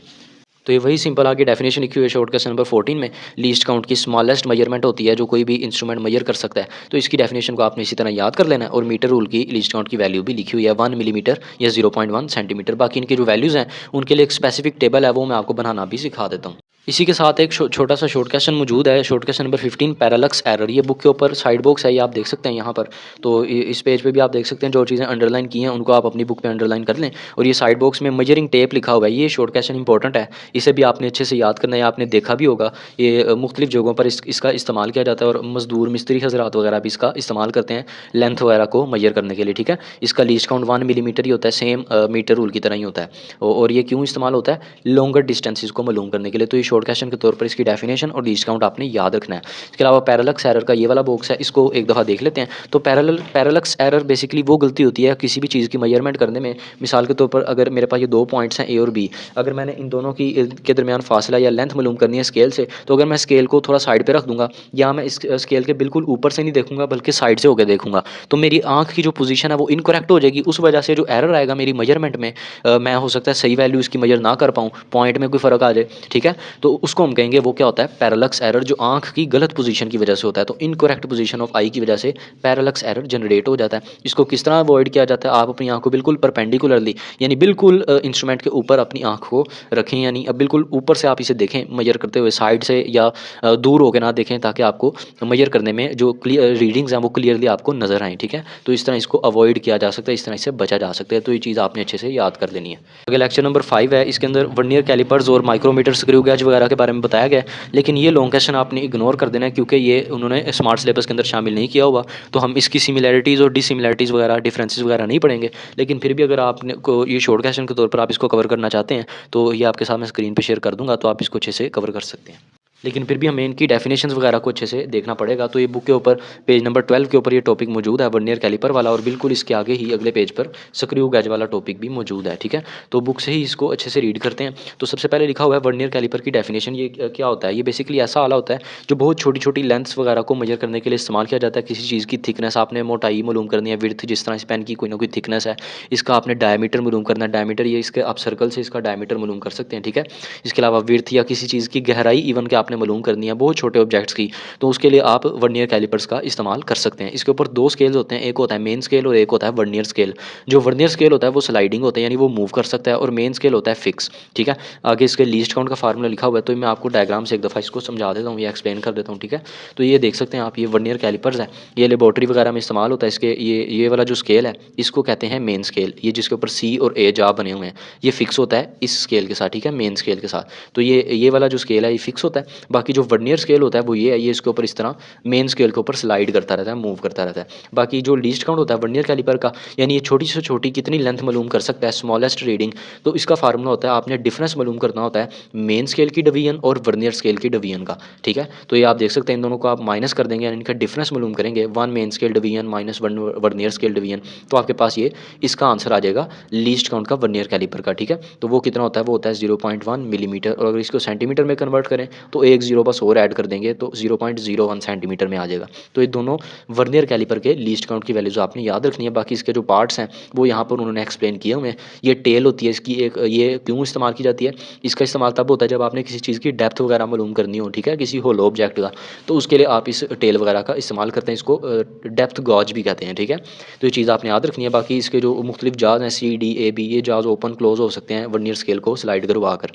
तो ये वही सिंपल आगे डेफिनेशन लिखी हुई है शॉर्ट क्वेश्चन नंबर 14 में। लीस्ट काउंट की स्मॉलेस्ट मेजरमेंट होती है जो कोई भी इंस्ट्रूमेंट मेजर कर सकता है, तो इसकी डेफिनेशन को आपने इसी तरह याद कर लेना है। और मीटर रूल की लीस्ट काउंट की वैल्यू भी लिखी हुई है 1 मिलीमीटर या 0.1 सेंटीमीटर। बाकी इनकी जो वैल्यूज़ हैं उनके लिए एक स्पेसिफिक टेबल है, वो मैं आपको बनाना भी सिखा देता हूँ। इसी के साथ एक छोटा सा शॉर्ट क्वेश्चन मौजूद है, शॉर्ट क्वेश्चन नंबर 15 पैरालक्स एरर। ये बुक के ऊपर साइड बॉक्स है, ये आप देख सकते हैं यहाँ पर। तो इस पेज पे भी आप देख सकते हैं जो चीज़ें अंडरलाइन की हैं उनको आप अपनी बुक पे अंडरलाइन कर लें। और ये साइड बॉक्स में मेजरिंग टेप लिखा हुआ है, ये शॉर्ट क्वेश्चन इंपॉर्टेंट है, इसे भी आपने अच्छे से याद करना है। आपने देखा भी होगा ये मुख्तलिफ जगहों पर इसका इस्तेमाल किया जाता है, और मजदूर मिस्त्री हजरात वगैरह भी इसका इस्तेमाल करते हैं लेंथ वगैरह को मेजर करने के लिए, ठीक है। इसका लीस्ट काउंट 1 मिलीमीटर ही होता है, सेम मीटर रूल की तरह ही होता है। और ये क्यों इस्तेमाल होता है, लॉन्गर डिस्टेंसेस को मालूम करने के लिए। तो ये शॉर्ट क्वेश्चन के तौर पर इसकी डेफिनेशन और लीस्ट काउंट आपने याद रखना है। इसके अलावा पैरेलक्स एरर का ये वाला बॉक्स है, इसको एक दफ़ा देख लेते हैं। तो पैरेलक्स एरर बेसिकली वो गलती होती है किसी भी चीज़ की मेजरमेंट करने में। मिसाल के तौर पर अगर मेरे पास ये दो पॉइंट्स हैं ए और बी, अगर मैंने इन दोनों की के दरमियान फासला या लेंथ मालूम करनी है स्केल से, तो अगर मैं स्केल को थोड़ा साइड पे रख दूंगा, या मैं इस स्केल के बिल्कुल ऊपर से नहीं देखूंगा बल्कि साइड से होकर देखूंगा, तो मेरी आंख की जो पोजीशन है वो इनकरेक्ट हो जाएगी। उस वजह से जो एरर आएगा मेरी मेजरमेंट में, मैं हो सकता है सही वैल्यू इसकी मेजर ना कर पाऊँ, पॉइंट में कोई फ़र्क आ जाए, ठीक है। तो उसको हम कहेंगे वो क्या होता है, पैरेलक्स एरर, जो आंख की गलत पोजीशन की वजह से होता है। तो इनकरेक्ट पोजीशन ऑफ आई की वजह से पैरेलक्स एरर जनरेट हो जाता है। इसको किस तरह अवॉइड किया जाता है, आप अपनी आंख को बिल्कुल परपेंडिकुलरली, यानी बिल्कुल इंस्ट्रूमेंट के ऊपर अपनी आंख को रखें, यानी अब बिल्कुल ऊपर से आप इसे देखें मेजर करते हुए, साइड से या दूर होकर ना देखें, ताकि आपको मेजर करने में जो क्लियर रीडिंग्स हैं वो क्लियरली आपको नजर आएँ, ठीक है। तो इस तरह इसको अवॉइड किया जा सकता है, इस तरह इससे बचा जा सकता है। तो ये चीज़ आपने अच्छे से याद कर लेनी है। अगर लेक्चर नंबर 5 है, इसके अंदर वर्नियर कैलिपर्स और माइक्रोमीटर, स्क्रू गेज वगैरह के बारे में बताया गया है, लेकिन ये लॉन्ग क्वेश्चन आपने इग्नोर कर देना है क्योंकि ये उन्होंने स्मार्ट सिलेबस के अंदर शामिल नहीं किया हुआ। तो हम इसकी सिमिलैरिटीज़ और डिसिमिलैरिटीज़ वगैरह, डिफरेंसेस वगैरह नहीं पढ़ेंगे। लेकिन फिर भी अगर आपने को ये शॉर्ट क्वेश्चन के तौर पर आप इसको कवर करना चाहते हैं, तो ये आपके साथ मैं स्क्रीन पे शेयर कर दूंगा, तो आप इसको अच्छे से कवर कर सकते हैं। लेकिन फिर भी हमें इनकी डेफिनेशंस वगैरह को अच्छे से देखना पड़ेगा। तो ये बुक के ऊपर पेज नंबर 12 के ऊपर ये टॉपिक मौजूद है, वर्नियर कैलिपर वाला, और बिल्कुल इसके आगे ही अगले पेज पर स्क्रू गेज वाला टॉपिक भी मौजूद है, ठीक है। तो बुक से ही इसको अच्छे से रीड करते हैं। तो सबसे पहले लिखा हुआ है वर्नियर कैलिपर की डेफिनेशन। ये क्या होता है, ये बेसिकली ऐसा आला होता है जो बहुत छोटी छोटी लेंथ्स वगैरह को मेजर करने के लिए इस्तेमाल किया जाता है। किसी चीज़ की थिकनेस आपने मोटाई मालूम करनी है, विड्थ, जिस तरह इस पेन की कोई ना कोई थिकनेस है, इसका आपने डायमीटर मालूम करना है, डायमीटर ये इसके आप सर्कल से इसका डायमीटर मालूम कर सकते हैं, ठीक है। इसके अलावा विड्थ या किसी चीज़ की गहराई इवन के आपने मालूम करनी है, बहुत छोटे ऑब्जेक्ट्स की, तो उसके लिए आप वर्नियर कैलिपर्स का इस्तेमाल कर सकते हैं। इसके ऊपर दो स्केल्स होते हैं, एक होता है मेन स्केल और एक होता है वर्नियर स्केल। जो वर्नियर स्केल होता है वो स्लाइडिंग होता है, यानी वो मूव कर सकता है, और मेन स्केल होता है फिक्स, ठीक है। आगे इसके लीस्ट काउंट का फार्मूला लिखा हुआ है, तो मैं आपको डायग्राम से एक दफ़ा इसको समझा देता हूँ, ये एक्सप्लेन कर देता हूँ, ठीक है। तो ये देख सकते हैं आप, ये वर्नियर कैलिपर्स है, ये लेबॉर्ट्री वगैरह में इस्तेमाल होता है। इसके ये वाला जो स्केल है इसको कहते हैं मेन स्केल, ये जिसके ऊपर सी और ए जा बने हुए हैं, ये फिक्स होता है इस स्केल के साथ, ठीक है, मेन स्केल के साथ। तो ये वाला जो स्केल है ये फिक्स होता है। बाकी जो वर्नियर स्केल होता है वो ये है, ये इसके ऊपर इस तरह मेन स्केल के ऊपर स्लाइड करता रहता है, मूव करता रहता है। बाकी जो लीस्ट काउंट होता है वर्नियर कैलिपर का, यानी ये छोटी से छोटी कितनी लेंथ मालूम कर सकता है, स्मॉलेस्ट रीडिंग, तो इसका फार्मूला होता है, आपने डिफरेंस मालूम करना होता है मेन स्केल की डिवीजन और वर्नियर स्केल की डिवीजन का, ठीक है। तो ये आप देख सकते हैं, इन दोनों को आप माइनस कर देंगे, यानी इनका डिफरेंस मालूम करेंगे, 1 main scale division minus 1 vernier scale division, तो आपके पास ये इसका आंसर आ जाएगा लीस्ट काउंट का वर्नियर कैलिपर का, ठीक है। तो वो कितना होता है, वो होता है 0.1 मिलीमीटर, और अगर इसको सेंटीमीटर में कन्वर्ट करें तो एक जीरो बस और ऐड कर देंगे तो 0.01 सेंटीमीटर में आ जाएगा। तो ये दोनों वर्नियर कैलिपर के लीस्ट काउंट की वैल्यूज आपने याद रखनी है। बाकी इसके जो पार्ट्स हैं वो यहाँ पर उन्होंने एक्सप्लेन किए हुए हैं। ये टेल होती है इसकी एक, ये क्यों इस्तेमाल की जाती है, इसका इस्तेमाल तब होता है जब आपने किसी चीज़ की डेप्थ वगैरह मालूम करनी हो, ठीक है, किसी होलो ऑब्जेक्ट का, तो उसके लिए आप इस टेल वगैरह का इस्तेमाल करते हैं, इसको डेप्थ गॉज भी कहते हैं, ठीक है। तो ये चीज़ आपने याद रखनी है। बाकी इसके जो मुख्तलिफ जाज हैं C, D, A, B, ये जाज ओपन क्लोज हो सकते हैं वर्नियर स्केल को स्लाइड करवा कर।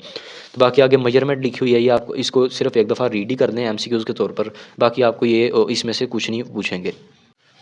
तो बाकी आगे मेजरमेंट लिखी हुई है, ये आपको इसको सिर्फ एक दफ़ा रीड ही कर लें MCQs के तौर पर, बाकी आपको ये इसमें से कुछ नहीं पूछेंगे।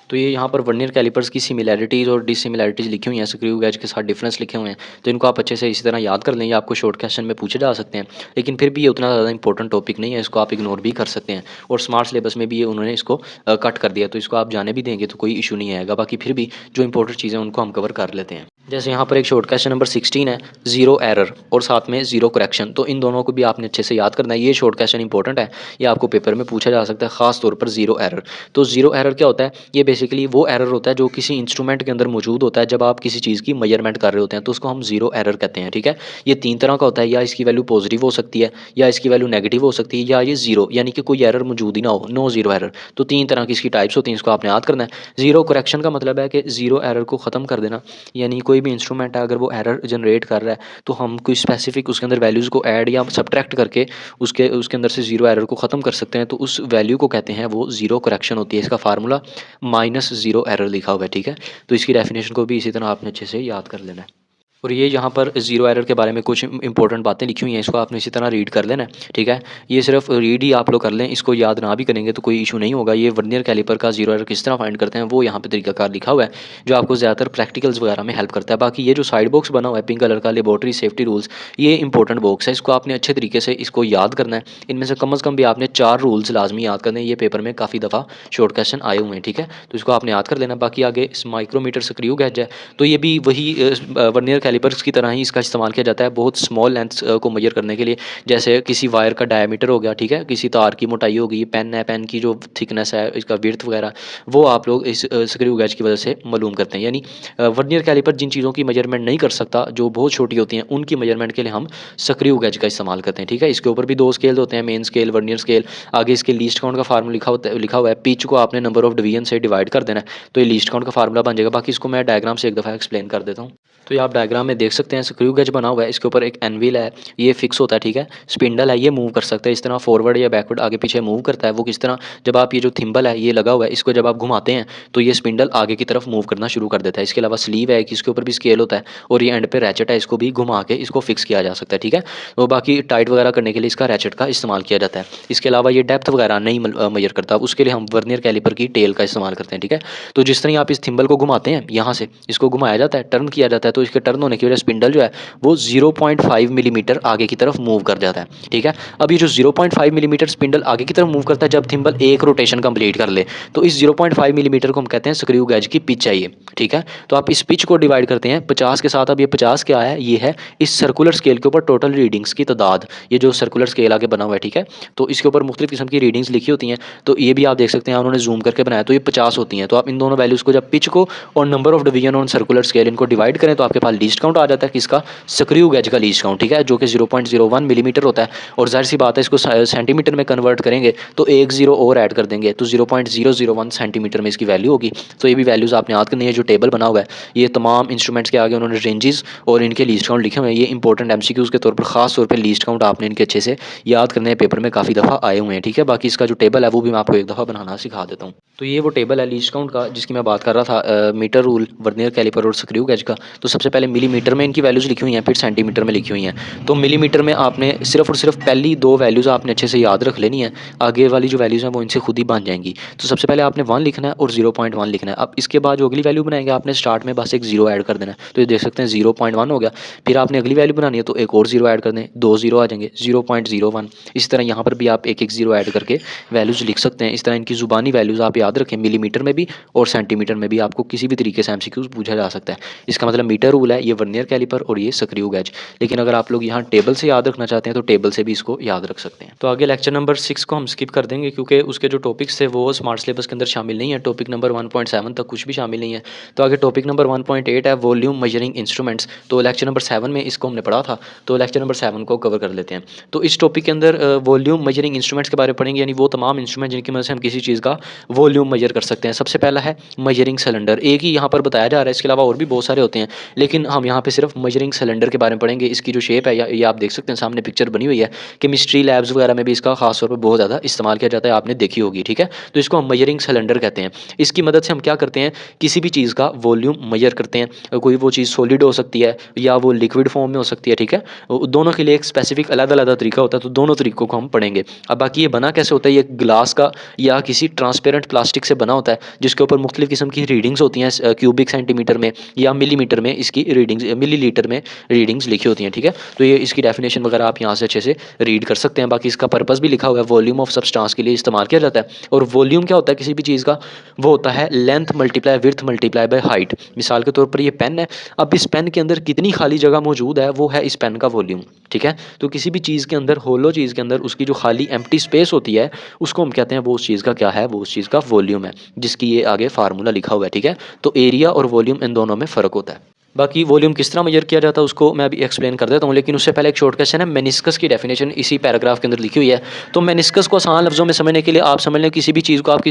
तो ये यहाँ पर वर्नियर कैलिपर्स की सिमिलैरिटीज़ और डिसिमिलैरिटीज़ लिखी हुई हैं, स्क्रू गैज के साथ डिफरेंस लिखे हुए हैं, तो इनको आप अच्छे से इसी तरह याद कर लें, ये आपको शॉर्ट क्वेश्चन में पूछे जा सकते हैं, लेकिन फिर भी ये उतना ज़्यादा इंपॉर्टेंट टॉपिक नहीं है, इसको आप इग्नोर भी कर सकते हैं। और स्मार्ट सिलेबस में भी ये उन्होंने इसको कट कर दिया, तो इसको आप जाने भी देंगे तो कोई इशू नहीं आएगा। बाकी फिर भी जो इंपॉर्टेंट चीज़ें उनको हम कवर कर लेते हैं। जैसे यहाँ पर एक शॉर्ट क्वेश्चन नंबर 16 है, ज़ीरो एरर और साथ में ज़ीरो करेक्शन, तो इन दोनों को भी आपने अच्छे से याद करना है। ये शॉर्ट क्वेश्चन इंपॉर्टेंट है, ये आपको पेपर में पूछा जा सकता है, खास तौर पर ज़ीरो एरर। तो ज़ीरो एरर क्या होता है, ये बेसिकली वो एरर होता है जो किसी इंस्ट्रूमेंट के अंदर मौजूद होता है जब आप किसी चीज़ की मेजरमेंट कर रहे होते हैं, तो उसको हम ज़ीरो एरर कहते हैं, ठीक है। ये 3 तरह का होता है, या इसकी वैल्यू पॉजिटिव हो सकती है, या इसकी वैल्यू नेगेटिव हो सकती है, या ये ज़ीरो यानी कि कोई एरर मौजूद ही ना हो, नो ज़ीरो एरर। तो 3 तरह की इसकी टाइप्स होती हैं, इसको आपने याद करना है। ज़ीरो करेक्शन का मतलब है कि ज़ीरो एरर को ख़त्म कर देना, यानी कोई भी इंस्ट्रूमेंट है अगर वो एरर जनरेट कर रहा है तो हम कोई स्पेसिफिक उसके अंदर वैल्यूज़ को ऐड या सब्ट्रैक्ट करके उसके अंदर से ज़ीरो एरर को ख़त्म कर सकते हैं, तो उस वैल्यू को कहते हैं वो ज़ीरो करेक्शन होती है। इसका फार्मूला माइनस ज़ीरो एरर लिखा हुआ है, ठीक है। तो इसकी डेफिनेशन को भी इसी तरह आपने अच्छे से याद कर लेना है। और ये यहाँ पर ज़ीरो एरर के बारे में कुछ इंपॉर्टेंट बातें लिखी हुई हैं, इसको आपने इसी तरह रीड कर लेना है, ठीक है। ये सिर्फ रीड ही आप लोग कर लें, इसको याद ना भी करेंगे तो कोई इशू नहीं होगा। ये वर्नियर कैलिपर का ज़ीरो एरर किस तरह फाइंड करते हैं वो यहाँ पे तरीकाकार लिखा हुआ है, जो आपको ज़्यादातर प्रैक्टिकल्स वगैरह में हेल्प करता है। बाकी ये जो साइड बॉक्स बना हुआ है पिंक कलर का, लेबॉर्ट्री सेफ्टी रूल्स, ये इंपॉर्टेंट बॉक्स है, इसको आपने अच्छे तरीके से इसको याद करना है। इनमें से कम भी आपने 4 रूल्स लाजमी याद करने हैं, ये पेपर में काफ़ी दफ़ा शॉर्ट क्वेश्चन आए हुए हैं, ठीक है। तो इसको आपने याद कर लेना। बाकी आगे माइक्रोमीटर स्क्रू गेज है, तो ये भी वही वर्नियर कैलिपर्स की तरह ही इसका इस्तेमाल किया जाता है बहुत स्मॉल लेंथ्स को मेजर करने के लिए। जैसे किसी वायर का डायमीटर हो गया, ठीक है, किसी तार की मोटाई होगी, पेन है, पेन की जो थिकनेस है, इसका विड्थ वगैरह, वो आप लोग इस स्क्रू गेज की वजह से मालूम करते हैं। यानी वर्नियर कैलिपर जिन चीज़ों की मेजरमेंट नहीं कर सकता, जो बहुत छोटी होती हैं, उनकी मेजरमेंट के लिए हम स्क्रू गेज का इस्तेमाल करते हैं, ठीक है। इसके ऊपर भी 2 स्केल होते हैं, मेन स्केल, वर्नियर स्केल। आगे इसके लीस्ट काउंट का फार्मूला लिखा हुआ है, पिच को आपने नंबर ऑफ डिवीजन से डिवाइड कर देना है, तो ये लीस्ट काउंट का फार्मूला बन जाएगा। बाकी इसको मैं डायग्राम से एक दफ़ा एक्सप्लेन कर देता हूँ। तो ये आप डायग्राम में देख सकते हैं, स्क्रू गेज बना हुआ है, इसके ऊपर एक एनविल है, ये फिक्स होता है, ठीक है। स्पिंडल है, ये मूव कर सकता है इस तरह फॉरवर्ड या बैकवर्ड, आगे पीछे मूव करता है। वो किस तरह, जब आप ये जो थिम्बल है ये लगा हुआ है, इसको जब आप घुमाते हैं तो ये स्पिंडल आगे की तरफ मूव करना शुरू कर देता है। इसके अलावा स्लीव है कि इसके ऊपर भी स्केल होता है, और ये एंड पे रैचेट है, इसको भी घुमा के इसको फिक्स किया जा सकता है, ठीक है। तो बाकी टाइट वगैरह करने के लिए इसका रैचेट का इस्तेमाल किया जाता है। इसके अलावा ये डेप्थ वगैरह नहीं मेजर करता, उसके लिए हम वर्नियर कैलिपर की टेल का इस्तेमाल करते हैं, ठीक है। तो जिस तरह आप इस थिम्बल को घुमाते हैं, यहाँ से इसको घुमाया जाता है, टर्न किया जाता है, तो इसके टर्न होने की वजह स्पिंडल जो है वो 0.5 मिलीमीटर आगे की तरफ मूव कर जाता है, ठीक है। अब ये जो 0.5 मिलीमीटर स्पिंडल आगे की तरफ मूव करता है, जब थिम्बल एक रोटेशन कंप्लीट कर ले, तो इस 0.5 मिलीमीटर को हम कहते हैं स्क्रू गेज की पिच है ये, ठीक है। तो आप इस पिच को डिवाइड करते हैं 50 के साथ। अब ये 50 क्या है, ये है इस सर्कुलर स्केल के ऊपर टोटल रीडिंग्स की तादाद, ये जो सर्कुलर स्केल आगे बना हुआ है, ठीक है। तो इसके ऊपर मुख्तलिफ किस्म की रीडिंग्स लिखी होती हैं, तो ये भी आप देख सकते हैं, उन्होंने जूम करके बनाया, तो ये 50 होती हैं। तो आप इन दोनों वैल्यूज़ को, जब पिच को और number of division on circular scale, इनको डिवाइड करें तो आपके पास लीस्ट काउंट आ जाता है किसका, स्क्रू गेज का लीस्ट काउंट, ठीक है, जो कि 0.01 मिलीमीटर होता है। और जाहिर सी बात है, इसको सेंटीमीटर में कन्वर्ट करेंगे तो एक जीरो और ऐड कर देंगे, तो 0.001 सेंटीमीटर में इसकी वैल्यू होगी। तो ये भी वैल्यूज़ आपने याद करनी है। जो टेबल बना हुआ है, ये तमाम इंस्ट्रूमेंट्स के आगे उन्होंने रेंजेस और इनके लीस्ट काउंट लिखे हुए हैं। ये इंपॉर्टेंट MCQs के तौर पर, खास तौर पर लीस्ट काउंट आपने इनके अच्छे से याद करने हैं, पेपर में काफ़ी दफ़ा आए हुए हैं, ठीक है। बाकी इसका जो टेबल है वो भी मैं आपको एक दफ़ा बनाना सिखा देता हूँ। तो ये वो टेबल है लीस्ट काउंट का जिसकी मैं बात कर रहा था, मीटर रूल, वर्नियर कैलिपर और स्क्रू गेज का। तो सबसे पहले मिलीमीटर में इनकी वैल्यूज़ लिखी हुई हैं, फिर सेंटीमीटर में लिखी हुई हैं। तो मिलीमीटर में आपने सिर्फ और सिर्फ पहली 2 वैल्यूज़ आपने अच्छे से याद रख लेनी है, आगे वाली जो वैल्यूज़ हैं वो इनसे खुद ही बन जाएंगी। तो सबसे पहले आपने 1 लिखना है और 0.1 लिखना है। अब इसके बाद जो अगली वैल्यू बनाएंगे आपने स्टार्ट में बस एक 0 ऐड कर देना है, तो ये देख सकते हैं 0.1 हो गया। फिर आपने अगली वैल्यू बनानी है तो एक और 0 ऐड कर दें, 2 0 आ जाएंगे, 0.01। इस तरह यहाँ पर भी आप एक 0 ऐड करके वैल्यूज़ लिख सकते हैं। इस तरह इनकी ज़ुबानी वैल्यूज़ आप याद रखें, मिलीमीटर में भी और सेंटीमीटर में भी आपको किसी भी तरीके से MCQs पूछा जा सकता है। इसका मतलब मीटर रूल है, ये वर्नियर कैलिपर और ये स्क्रू गेज। लेकिन अगर आप लोग यहाँ टेबल से याद रखना चाहते हैं तो टेबल से भी इसको याद रख सकते हैं। तो आगे लेक्चर नंबर 6 को हम स्किप कर देंगे क्योंकि उसके जो टॉपिक्स थे वो स्मार्ट सिलेबस के अंदर शामिल नहीं है। टॉपिक नंबर 1.7 तक कुछ भी शामिल नहीं है। तो आगे टॉपिक नंबर 1.8 है वॉल्यूम मेजरिंग इंस्ट्रूमेंट्स। तो लेक्चर नंबर 7 में इसको हमने पढ़ा था, तो लेक्चर नंबर 7 को कवर कर लेते हैं। तो इस टॉपिक के अंदर वॉल्यूम मेजरिंग इंस्ट्रूमेंट्स के बारे में पढ़ेंगे, यानी वो तमाम इंस्ट्रूमेंट जिनकी मदद से हम किसी चीज़ का वॉल्यूम मेजर कर सकते हैं। सबसे पहला है मेजरिंग सिलेंडर, एक ही यहाँ पर बताया जा रहा है, इसके अलावा और भी बहुत सारे होते हैं, लेकिन हम यहाँ पे सिर्फ मेजरिंग सिलेंडर के बारे में पढ़ेंगे। इसकी जो शेप है या ये आप देख सकते हैं सामने पिक्चर बनी हुई है, केमिस्ट्री लैब्स वगैरह में भी इसका खास तौर पर बहुत ज़्यादा इस्तेमाल किया जाता है, आपने देखी होगी, ठीक है। तो इसको हम मेजरिंग सिलेंडर कहते हैं। इसकी मदद से हम क्या करते हैं, किसी भी चीज़ का वॉल्यूम मेजर करते हैं। कोई वो चीज़ सॉलिड हो सकती है या वो लिक्विड फॉर्म में हो सकती है, ठीक है। दोनों के लिए एक स्पेसिफिक अलग अलग तरीका होता है, तो दोनों तरीकों को हम पढ़ेंगे। अब बाकी ये बना कैसे होता है, ये ग्लास का या किसी ट्रांसपेरेंट प्लास्टिक से बना होता है जिसके ऊपर मुख्तलिफ किस्म की रीडिंग्स होती हैं, क्यूबिक सेंटीमीटर में या मिलीमीटर में इसकी रीडिंग्स, मिलीलीटर में रीडिंग्स लिखी होती हैं, ठीक है। तो ये इसकी डेफिनेशन वगैरह आप यहाँ से अच्छे से रीड कर सकते हैं। बाकी इसका पर्पस भी लिखा हुआ है, वॉल्यूम ऑफ सब्सटेंस के लिए इस्तेमाल किया जाता है। और वॉल्यूम क्या होता है किसी भी चीज़ का, वो होता है length multiply width multiply by height. मिसाल के तौर पर ये पेन है, अब इस पेन के अंदर कितनी खाली जगह मौजूद है वो है इस पेन का वॉल्यूम, ठीक है। तो किसी भी चीज़ के अंदर, होलो चीज़ के अंदर उसकी जो खाली एम्प्टी स्पेस होती है उसको हम कहते हैं, वो उस चीज़ का क्या है, वो उस चीज़ का वॉल्यूम है, जिसकी ये आगे फार्मूला लिखा हुआ है, ठीक है। तो एरिया और वॉल्यूम इन दोनों में फ़र्क होता है। बाकी वॉल्यूम किस तरह मेजर किया जाता है उसको मैं अभी एक्सप्लेन कर देता हूँ, लेकिन उससे पहले एक शॉर्ट क्वेश्चन है। मेनिस्कस की डेफिनेशन इसी पैराग्राफ के अंदर लिखी हुई है। तो मेनिस्कस को आसान लफ्ज़ों में समझने के लिए आप समझ लें, किसी भी चीज़ को आप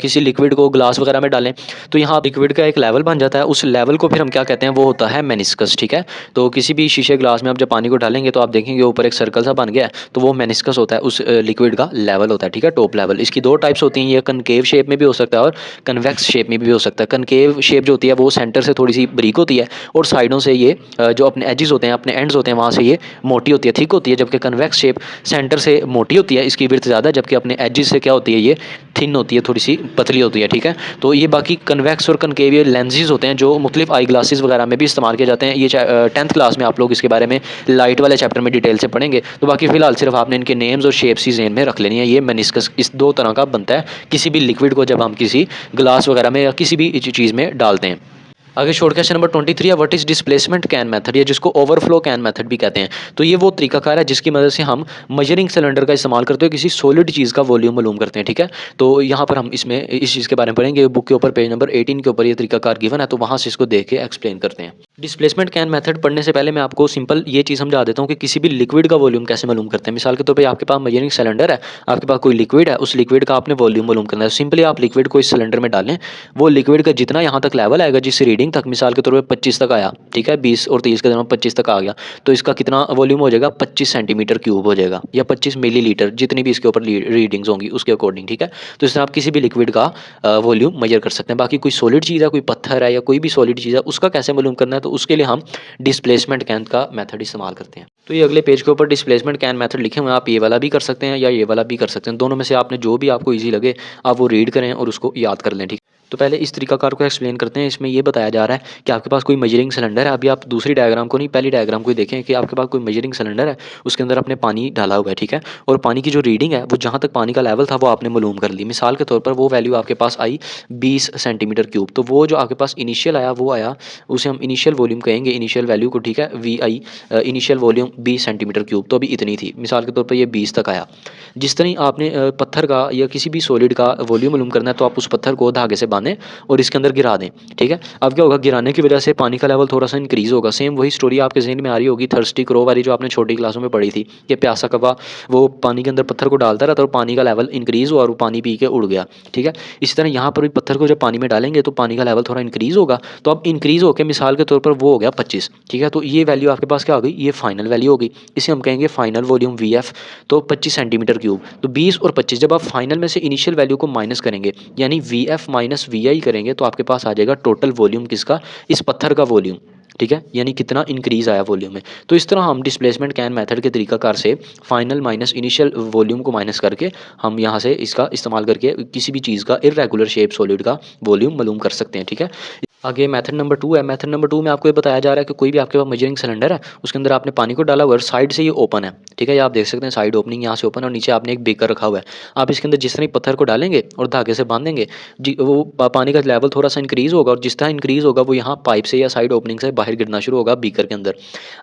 किसी लिक्विड को ग्लास वगैरह में डालें तो यहाँ लिक्विड का एक लेवल बन जाता है, उस लेवल को फिर हम क्या कहते हैं, वो होता है मेनिस्कस, ठीक है। तो किसी भी शीशे ग्लास में आप जब पानी को डालेंगे तो आप देखेंगे ऊपर एक सर्कल सा बन गया है, तो वो मेनिस्कस होता है, उस लिक्विड का लेवल होता है, ठीक है, टॉप लेवल। इसकी 2 टाइप्स होती हैं, ये कनकेव शेप में भी हो सकता है और कन्वेक्स शेप में भी हो सकता है। कनकेव शेप जो होती है वो सेंटर से थोड़ी सी बारीक होती है और साइडों से ये जो अपने एजेस होते हैं, अपने एंड्स होते हैं, वहाँ से ये मोटी होती है, थिक होती है। जबकि कन्वेक्स शेप सेंटर से मोटी होती है, इसकी विड्थ ज़्यादा, जबकि अपने एजेस से क्या होती है, ये थिन होती है, थोड़ी सी पतली होती है, ठीक है। तो ये बाकी कन्वेक्स और कनकेव ये लेंसेज होते हैं जो मुख्तलिफ आई ग्लासेस वगैरह में भी इस्तेमाल किए जाते हैं। ये 10th क्लास में आप लोग इसके बारे में लाइट वाले चैप्टर में डिटेल से पढ़ेंगे। तो बाकी फिलहाल सिर्फ आपने इनके नेम्स और शेप्स ही ज़हन में रख लेनी है। ये मेनिस्कस इस 2 तरह का बनता है किसी भी लिक्विड को जब हम किसी ग्लास वगैरह में या किसी भी चीज़ में डालते हैं। आगे शॉर्ट क्वेश्चन नंबर 23 है, what is displacement can method, या जिसको ओवरफ्लो कैन मेथड भी कहते हैं। तो ये वो तरीकाकार है जिसकी मदद से हम मेजरिंग सिलेंडर का इस्तेमाल करते हुए किसी सॉलिड चीज़ का वॉल्यूम मालूम करते हैं, ठीक है। तो यहाँ पर हम इसमें इस चीज़ के बारे में पढ़ेंगे, बुक के ऊपर पेज नंबर 18 के ऊपर ये तरीकाकार गिवन है, तो वहाँ से इसको देख के एक्सप्लेन करते हैं। डिस्प्लेसमेंट कैन मेथड पढ़ने से पहले मैं आपको सिंपल ये चीज़ समझा देता हूँ कि किसी भी लिक्विड का वॉल्यूम कैसे मालूम करते हैं। मिसाल के तौर पर आपके पास मेजरिंग सिलेंडर है, आपके पास कोई लिक्विड है, उस लिक्विड का आपने वॉल्यूम मालूम करना है। सिंपली आप लिक्विड को इस सिलेंडर में डालें, वो लिक्विड का जितना यहाँ तक लेवल आएगा, जिस रीडिंग तक, मिसाल के तौर पर 25 तक आया, ठीक है, 20 और 30 के दरमियान 25 तक आ गया, तो इसका कितना वॉल्यूम हो जाएगा, 25 सेंटीमीटर क्यूब हो जाएगा या 25 मिलीलीटर, जितनी भी इसके ऊपर रीडिंग्स होंगी उसके अकॉर्डिंग, ठीक है। तो इससे आप किसी भी लिक्विड का वॉल्यूम मेजर कर सकते हैं। बाकी कोई सॉलिड चीज़ है, कोई पत्थर है या कोई भी सॉलिड चीज़ है, उसका कैसे मालूम करना है, तो उसके लिए हम डिस्प्लेसमेंट कैन का मेथड इस्तेमाल करते हैं। तो ये अगले पेज के ऊपर डिस्प्लेसमेंट कैन मेथड लिखे हुए हैं, आप ये वाला भी कर सकते हैं या ये वाला भी कर सकते हैं, दोनों में से आपने जो भी आपको ईजी लगे आप वो रीड करें और उसको याद कर लें, ठीक। तो पहले इस तरीकाकार को एक्सप्लेन करते हैं। इसमें ये बताया जा रहा है कि आपके पास कोई मेजरिंग सिलेंडर है। अभी आप दूसरी डायग्राम को नहीं, पहली डायग्राम को ही देखें कि आपके पास कोई मेजरिंग सिलेंडर है, उसके अंदर आपने पानी डाला हुआ है, ठीक है। और पानी की जो रीडिंग है वो जहाँ तक पानी का लेवल था वो आपने मालूम कर ली। मिसाल के तौर पर वो वैल्यू आपके पास आई 20 सेंटीमीटर क्यूब। तो वो जो आपके पास इनिशियल आया वो आया, उसे हम इनिशियल वॉल्यूम कहेंगे, इनिशियल वैल्यू को, ठीक है, VI initial volume 20 centimetre cube. तो अभी इतनी थी, मिसाल के तौर पर ये 20 तक आया। जिस तरह आपने पत्थर का या किसी भी सॉलिड का वॉल्यूम मालूम करना है, तो आप उस पत्थर को धागे से बांधें और इसके अंदर गिरा दें, ठीक है। अब क्या होगा, गिराने की वजह से पानी का लेवल थोड़ा सा इंक्रीज़ होगा। सेम वही स्टोरी आपके ज़हन में आ रही होगी, थर्स्टी क्रो वाली, जो आपने छोटी क्लासों में पढ़ी थी कि प्यासा कौवा वो पानी के अंदर पत्थर को डालता रहता और पानी का लेवल इंक्रीज़ हुआ और वो पानी पी के उड़ गया, ठीक है। इसी तरह यहाँ पर भी पत्थर को जब पानी में डालेंगे तो पानी का लेवल थोड़ा इंक्रीज़ होगा, तो अब इंक्रीज़ होकर मिसाल के तौर पर वो हो गया 25, ठीक है। तो ये वैल्यू आपके पास क्या हो गई, ये फाइनल वैल्यू होगी, इसे हम कहेंगे फाइनल वॉल्यूम VF। तो 25 सेंटीमीटर क्यूब, तो 20 और 25 जब आप फाइनल में से इनिशियल वैल्यू को माइनस करेंगे, यानी VF माइनस VI करेंगे, तो आपके पास आ जाएगा टोटल वॉल्यूम किसका, इस पत्थर का वॉल्यूम, ठीक है, यानी कितना इंक्रीज़ आया वॉल्यूम में। तो इस तरह हम डिस्प्लेसमेंट कैन मेथड के तरीकाकार से फाइनल माइनस इनिशियल वॉल्यूम को माइनस करके हम यहाँ से इसका इस्तेमाल करके किसी भी चीज़ का इर्रेगुलर शेप सॉलिड का वॉल्यूम मालूम कर सकते हैं, ठीक है। आगे मेथड नंबर 2 है। मेथड नंबर 2 में आपको ये बताया जा रहा है कि कोई भी आपके पास मेजरिंग सिलेंडर है, उसके अंदर आपने पानी को डाला हुआ है और साइड से ये ओपन है, ठीक है। ये आप देख सकते हैं साइड ओपनिंग यहाँ से ओपन है और नीचे आपने एक बेकर रखा हुआ है। आप इसके अंदर जिस तरह ही पत्थर को डालेंगे और धागे से बांधेंगे वो पानी का लेवल थोड़ा सा इंक्रीज़ होगा और जिस तरह इंक्रीज़ होगा वो यहाँ पाइप से या साइड ओपनिंग से बाहर गिरना शुरू होगा बीकर के अंदर।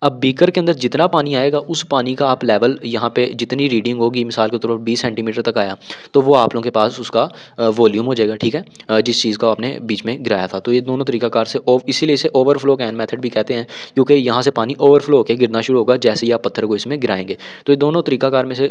अब बीकर के अंदर जितना पानी आएगा उस पानी का आप लेवल यहाँ पे जितनी रीडिंग होगी, मिसाल के तौर पर 20 सेंटीमीटर तक आया तो वो आप लोगों के पास उसका वॉल्यूम हो जाएगा, ठीक है, जिस चीज़ को आपने बीच में गिराया था। तो ये दोनों तरीकाकार से इसीलिए इसे ओवरफ्लो कैन मेथड भी कहते हैं, क्योंकि यहाँ से पानी ओवरफ्लो होकर गिरना शुरू होगा जैसे ही आप पत्थर को इसमें गिराएंगे। तो ये दोनों तरीकाकार में से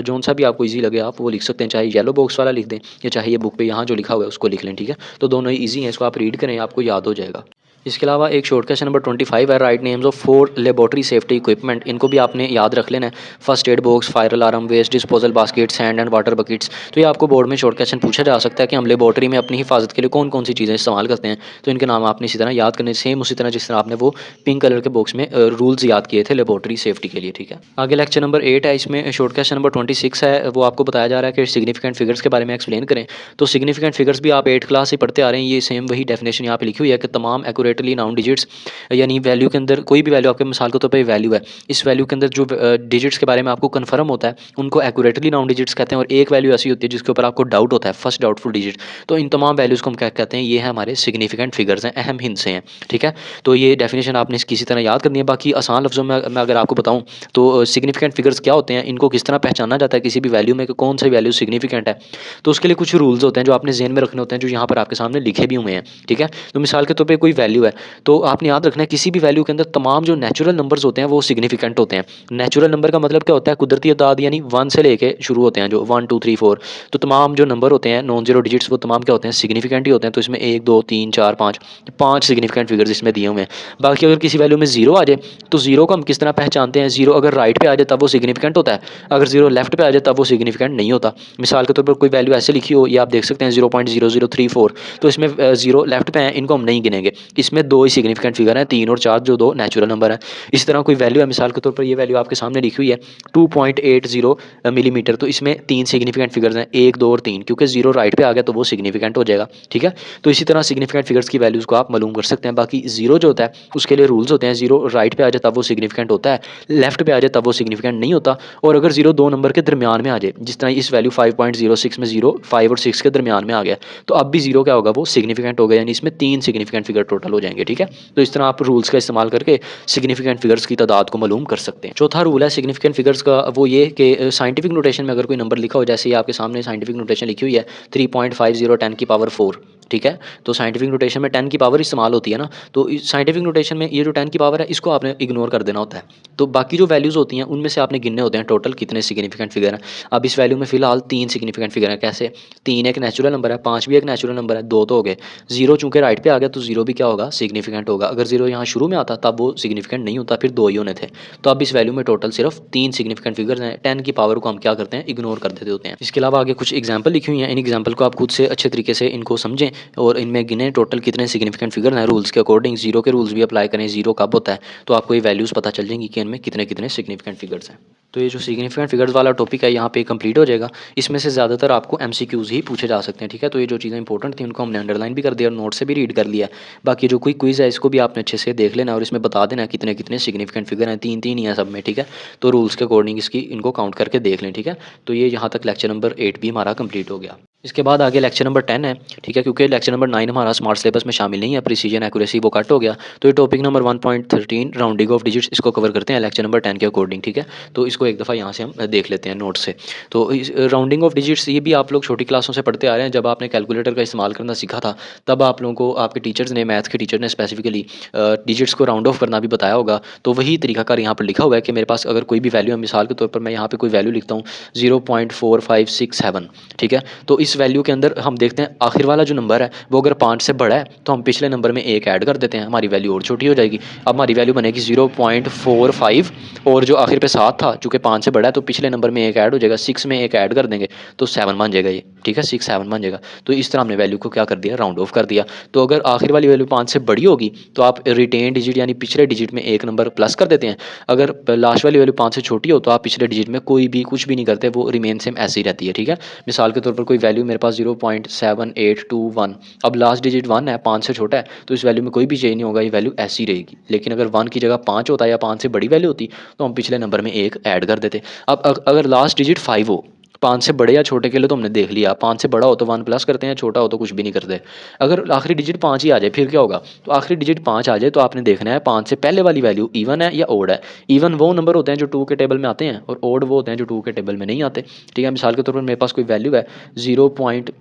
जोन सा भी आपको इजी लगे आप वो लिख सकते हैं, चाहे येलो बॉक्स वाला लिख दें या चाहे ये बुक पे यहाँ जो लिखा हुआ है उसको लिख लें, ठीक है। तो दोनों ही ईजी हैं, इसको आप रीड करें आपको याद हो जाएगा। इसके अलावा एक शॉर्ट क्वेश्चन नंबर 25 है, write names of 4 laboratory safety equipment. इनको भी आपने याद रख लेना है। First aid box, fire alarm, waste disposal basket, sand and water buckets. तो ये आपको बोर्ड में शॉर्ट क्वेश्चन पूछा जा सकता है कि हम लेबोरेटरी में अपनी हिफाजत के लिए कौन कौन सी चीज़ें इस्तेमाल करते हैं। तो इनके नाम आपने इसी तरह याद करने, सेम उसी तरह जिस तरह आपने वो पिंक कलर के बॉक्स में रूल्स याद किए थे लेबोरेटरी सेफ्टी के लिए, ठीक है। आगे लेक्चर नंबर 8 है, इसमें शॉर्ट क्वेश्चन नंबर 26 है, वो आपको बताया जा रहा है कि सिग्निफिकेंट फिगर्स के बारे में एक्सप्लेन करें। तो सिग्निफिकेंट फिगर्स भी आप 8 क्लास से पढ़ते आ रहे हैं, ये सेम वही डेफिनेशन यहाँ पे लिखी हुई है कि तमाम एक्यूरेटली नाउन डिजिट्स, यानी वैल्यू के अंदर कोई भी वैल्यू आपके मिसाल के तौर पे वैल्यू है, इस वैल्यू के अंदर जो डिजिट्स के बारे में आपको कन्फर्म होता है उनको एक्यूरेटली नाउन डिजिट्स कहते हैं। और एक वैल्यू ऐसी होती है जिसके ऊपर आपको डाउट होता है, फर्स्ट डाउटफुल डिजिट, तो इन तमाम वैल्यूज़ को हम क्या कहते हैं, ये है हमारे सिग्निफिकेंट फिगर्स हैं, अहम हिंसे हैं, ठीक है। तो ये डेफिनेशन आपने किसी तरह याद करनी है। बाकी आसान लफ्ज़ों में मैं अगर आपको बताऊँ तो सिग्निफिकेंट फिगर्स क्या होते हैं, इनको किस तरह पहचाना जाता है किसी भी वैल्यू में कि कौन सी वैल्यू सिग्निफिकेंट है, तो उसके लिए कुछ रूल्स होते हैं जो आपने ज़हन में रखने होते हैं, जो यहाँ पर आपके सामने लिखे भी हुए हैं, ठीक है। तो मिसाल के तौर पर कोई वैल्यू है तो आपने याद रखना है किसी भी वैल्यू के अंदर तमाम जो नेचुरल नंबर्स होते हैं वो सिग्निफिकेंट होते हैं। नेचुरल नंबर का मतलब क्या होता है, कुदरती अदाद, यानी 1 से लेके शुरू होते हैं जो 1 2 3 4, तो तमाम जो नंबर होते हैं नॉन जीरो डिजिट्स वो तमाम क्या होते हैं, सिग्निफिकेंट ही होते हैं। तो इसमें 1 2 3 4 5 सिग्निफिकेंट फिगर्स इसमें दिए हुए हैं। बाकी अगर किसी वैल्यू में जीरो आ जाए तो जीरो को हम किस तरह पहचानते हैं, जीरो अगर राइट पे आ जाए तब वो सिग्निफिकेंट होता है, अगर जीरो लेफ्ट पे आ जाए तब वो सिग्निफिकेंट नहीं होता। मिसाल के तौर पर कोई वैल्यू ऐसे लिखी हो, ये आप देख सकते हैं 0.0034, तो इसमें जीरो लेफ्ट पे है, इनको हम नहीं गिनेंगे। इसमें 2 ही सिग्निफिकेंट फिगर हैं, 3 और 4 जो 2 नेचुरल नंबर है। इसी तरह कोई वैल्यू है, मिसाल के तौर पर ये वैल्यू आपके सामने लिखी हुई है 2.80 मिलीमीटर, तो इसमें 3 सिग्निफिकेंट फिगर्स हैं, 1 2 और 3, क्योंकि जीरो राइट पे आ गया तो वो सिग्निफिकेंट हो जाएगा, ठीक है। तो इसी तरह सिग्निफिकेंट फिगर्स की वैल्यूज़ को आप मालूम कर सकते हैं। बाकी जीरो जो होता है उसके लिए रूल्स होते हैं, जीरो राइट पे आ जाए तब वो सिग्निफिकेंट होता है, लेफ्ट पे आ जाए तब वो सिग्निफिकेंट नहीं होता। और अगर जीरो 2 नंबर के दरमियान में आ जाए, जिस तरह इस वैल्यू 5.06 में जीरो 5 और 6 के दरमियान में आ गया, तो अब भी जीरो क्या होगा, वो सिग्निफिकेंट होगा, यानी इसमें 3 सिग्निफिकेंट फिगर टोटल हो जाएंगे, ठीक है। तो इस तरह आप रूल्स का इस्तेमाल करके सिग्निफिकेंट फिगर्स की तादाद को मालूम कर सकते हैं। चौथा रूल है सिग्निफिकेंट फिगर्स का, वो ये कि साइंटिफिक नोटेशन में अगर कोई नंबर लिखा हो, जैसे ये आपके सामने साइंटिफिक नोटेशन लिखी हुई है 3.50 10 की पावर 4, ठीक है। तो साइंटिफिक नोटेशन में 10 की पावर इस्तेमाल होती है ना, तो साइंटिफिक नोटेशन में ये जो 10 की पावर है इसको आपने इग्नोर कर देना होता है। तो बाकी जो वैल्यूज़ होती हैं उनमें से आपने गिनने होते हैं टोटल कितने सिग्निफिकेंट फिगर हैं। अब इस वैल्यू में फ़िलहाल 3 सिग्निफिकेंट फिगर हैं। कैसे, 3 एक नेचुरल नंबर है, 5 भी एक नेचुरल नंबर है, 2 तो हो गए, जीरो चूँकि राइट पे आ गया तो जीरो भी क्या होगा, सिग्निफिकेंट होगा। अगर जीरो यहाँ शुरू में आता तब वो सिग्निफिकेंट नहीं होता, फिर 2 ही होने थे। तो अब इस वैल्यू में टोटल सिर्फ 3 सिग्निफिकेंट फिगर्स हैं, 10 की पावर को हम क्या करते हैं, इग्नोर कर देते होते हैं। इसके अलावा आगे कुछ एग्जाम्पल लिखी हुई हैं, इन एग्जाम्पल को आप खुद से अच्छे तरीके से इनको समझें और इनमें गिने टोटल कितने सिग्निफिकेंट फिगर हैं रूल्स के अकॉर्डिंग। जीरो के रूल्स भी अप्लाई करें, जीरो कब होता है, तो आपको ये वैल्यूज़ पता चल जाएंगी कि इनमें कितने कितने सिग्निफिकेंट फिगर्स हैं। तो ये जो सिग्निफिकेंट फिगर्स वाला टॉपिक है यहाँ पे कंप्लीट हो जाएगा। इसमें से ज़्यादातर आपको एमसीक्यूज़ ही पूछे जा सकते हैं, ठीक है। तो ये जो चीज़ें इंपॉर्टेंट थी उनको हमने अंडरलाइन भी कर दिया और नोट से भी रीड कर लिया है। बाकी जो कोई क्विज़ है इसको भी आपने अच्छे से देख लेना और इसमें बता देना कितने कितने सिग्निफिकेंट फिगर हैं, 3 ही हैं सब में, ठीक है। तो रूल्स के अकॉर्डिंग इसकी इनको काउंट करके देख लें, ठीक है। तो ये यहाँ तक लेक्चर नंबर 8 भी हमारा कंप्लीट हो गया। इसके बाद आगे लेक्चर नंबर 10 है, ठीक है, क्योंकि लेक्चर नंबर 9 हमारा स्मार्ट सिलेबस में शामिल नहीं है, प्रिसीजन एक्यूरेसी वो कट हो गया। तो ये topic number 1.13 rounding off digits इसको कवर करते हैं लेक्चर नंबर 10 के अकॉर्डिंग, ठीक है। तो इसको एक दफ़ा यहाँ से हम देख लेते हैं नोट से। तो राउंडिंग ऑफ डिजिट्स ये भी आप लोग छोटी क्लासों से पढ़ते आ रहे हैं। जब आपने कैलकुलेटर का इस्तेमाल करना सीखा था तब आप लोगों को आपके टीचर्स ने, मैथ्स के टीचर ने स्पेसिफिकली डिजिट्स को राउंड ऑफ करना भी बताया होगा। तो वही तरीकाकार यहाँ पर लिखा हुआ है कि मेरे पास अगर कोई भी वैल्यू है, मिसाल के तौर पर मैं यहाँ पर कोई वैल्यू लिखता हूँ 0.4567, ठीक है। तो इस इस वैल्यू के अंदर हम देखते हैं आखिर वाला जो नंबर है वो अगर 5 से बड़ा है तो हम पिछले नंबर में 1 ऐड कर देते हैं, हमारी वैल्यू और छोटी हो जाएगी। अब हमारी वैल्यू बनेगी 0.45 और जो आखिर पे 7 था चूँकि 5 से बड़ा है तो पिछले नंबर में 1 ऐड हो जाएगा, 6 में 1 ऐड कर देंगे तो 7 बन जाएगा ये, ठीक है, 6 7 बन जाएगा। तो इस तरह हमने वैल्यू को क्या कर दिया, राउंड ऑफ कर दिया। तो अगर आखिर वाली वैल्यू 5 से बड़ी होगी तो आप रिटेन डिजिट यानी पिछले डिजिट में एक नंबर प्लस कर देते हैं। अगर लास्ट वाली वैल्यू 5 से छोटी हो तो आप पिछले डिजिट में कोई भी कुछ भी नहीं करते, वो रिमेन सेम ऐसे ही रहती है, ठीक है। मिसाल के तौर पर कोई वैल्यू मेरे पास 0.7821, अब लास्ट डिजिट 1 है, 5 से छोटा है तो इस वैल्यू में कोई भी चेंज नहीं होगा, ये वैल्यू ऐसी रहेगी। लेकिन अगर 1 की जगह 5 होता या 5 से बड़ी वैल्यू होती तो हम पिछले नंबर में 1 ऐड कर देते। अब अगर लास्ट डिजिट 5 हो, 5 से बड़े या छोटे के लिए तो हमने देख लिया, 5 से बड़ा हो तो 1 प्लस करते हैं, छोटा हो तो कुछ भी नहीं करते। अगर आखिरी डिजिट 5 ही आ जाए फिर क्या होगा, तो आखिरी डिजिट 5 आ जाए तो आपने देखना है 5 से पहले वाली वैल्यू इवन है या ओड है। इवन वो नंबर होते हैं जो 2 के टेबल में आते हैं और ओड वो होते हैं जो 2 के टेबल में नहीं आते, ठीक है। मिसाल के तौर पर मेरे पास कोई वैल्यू है 0 पॉइंट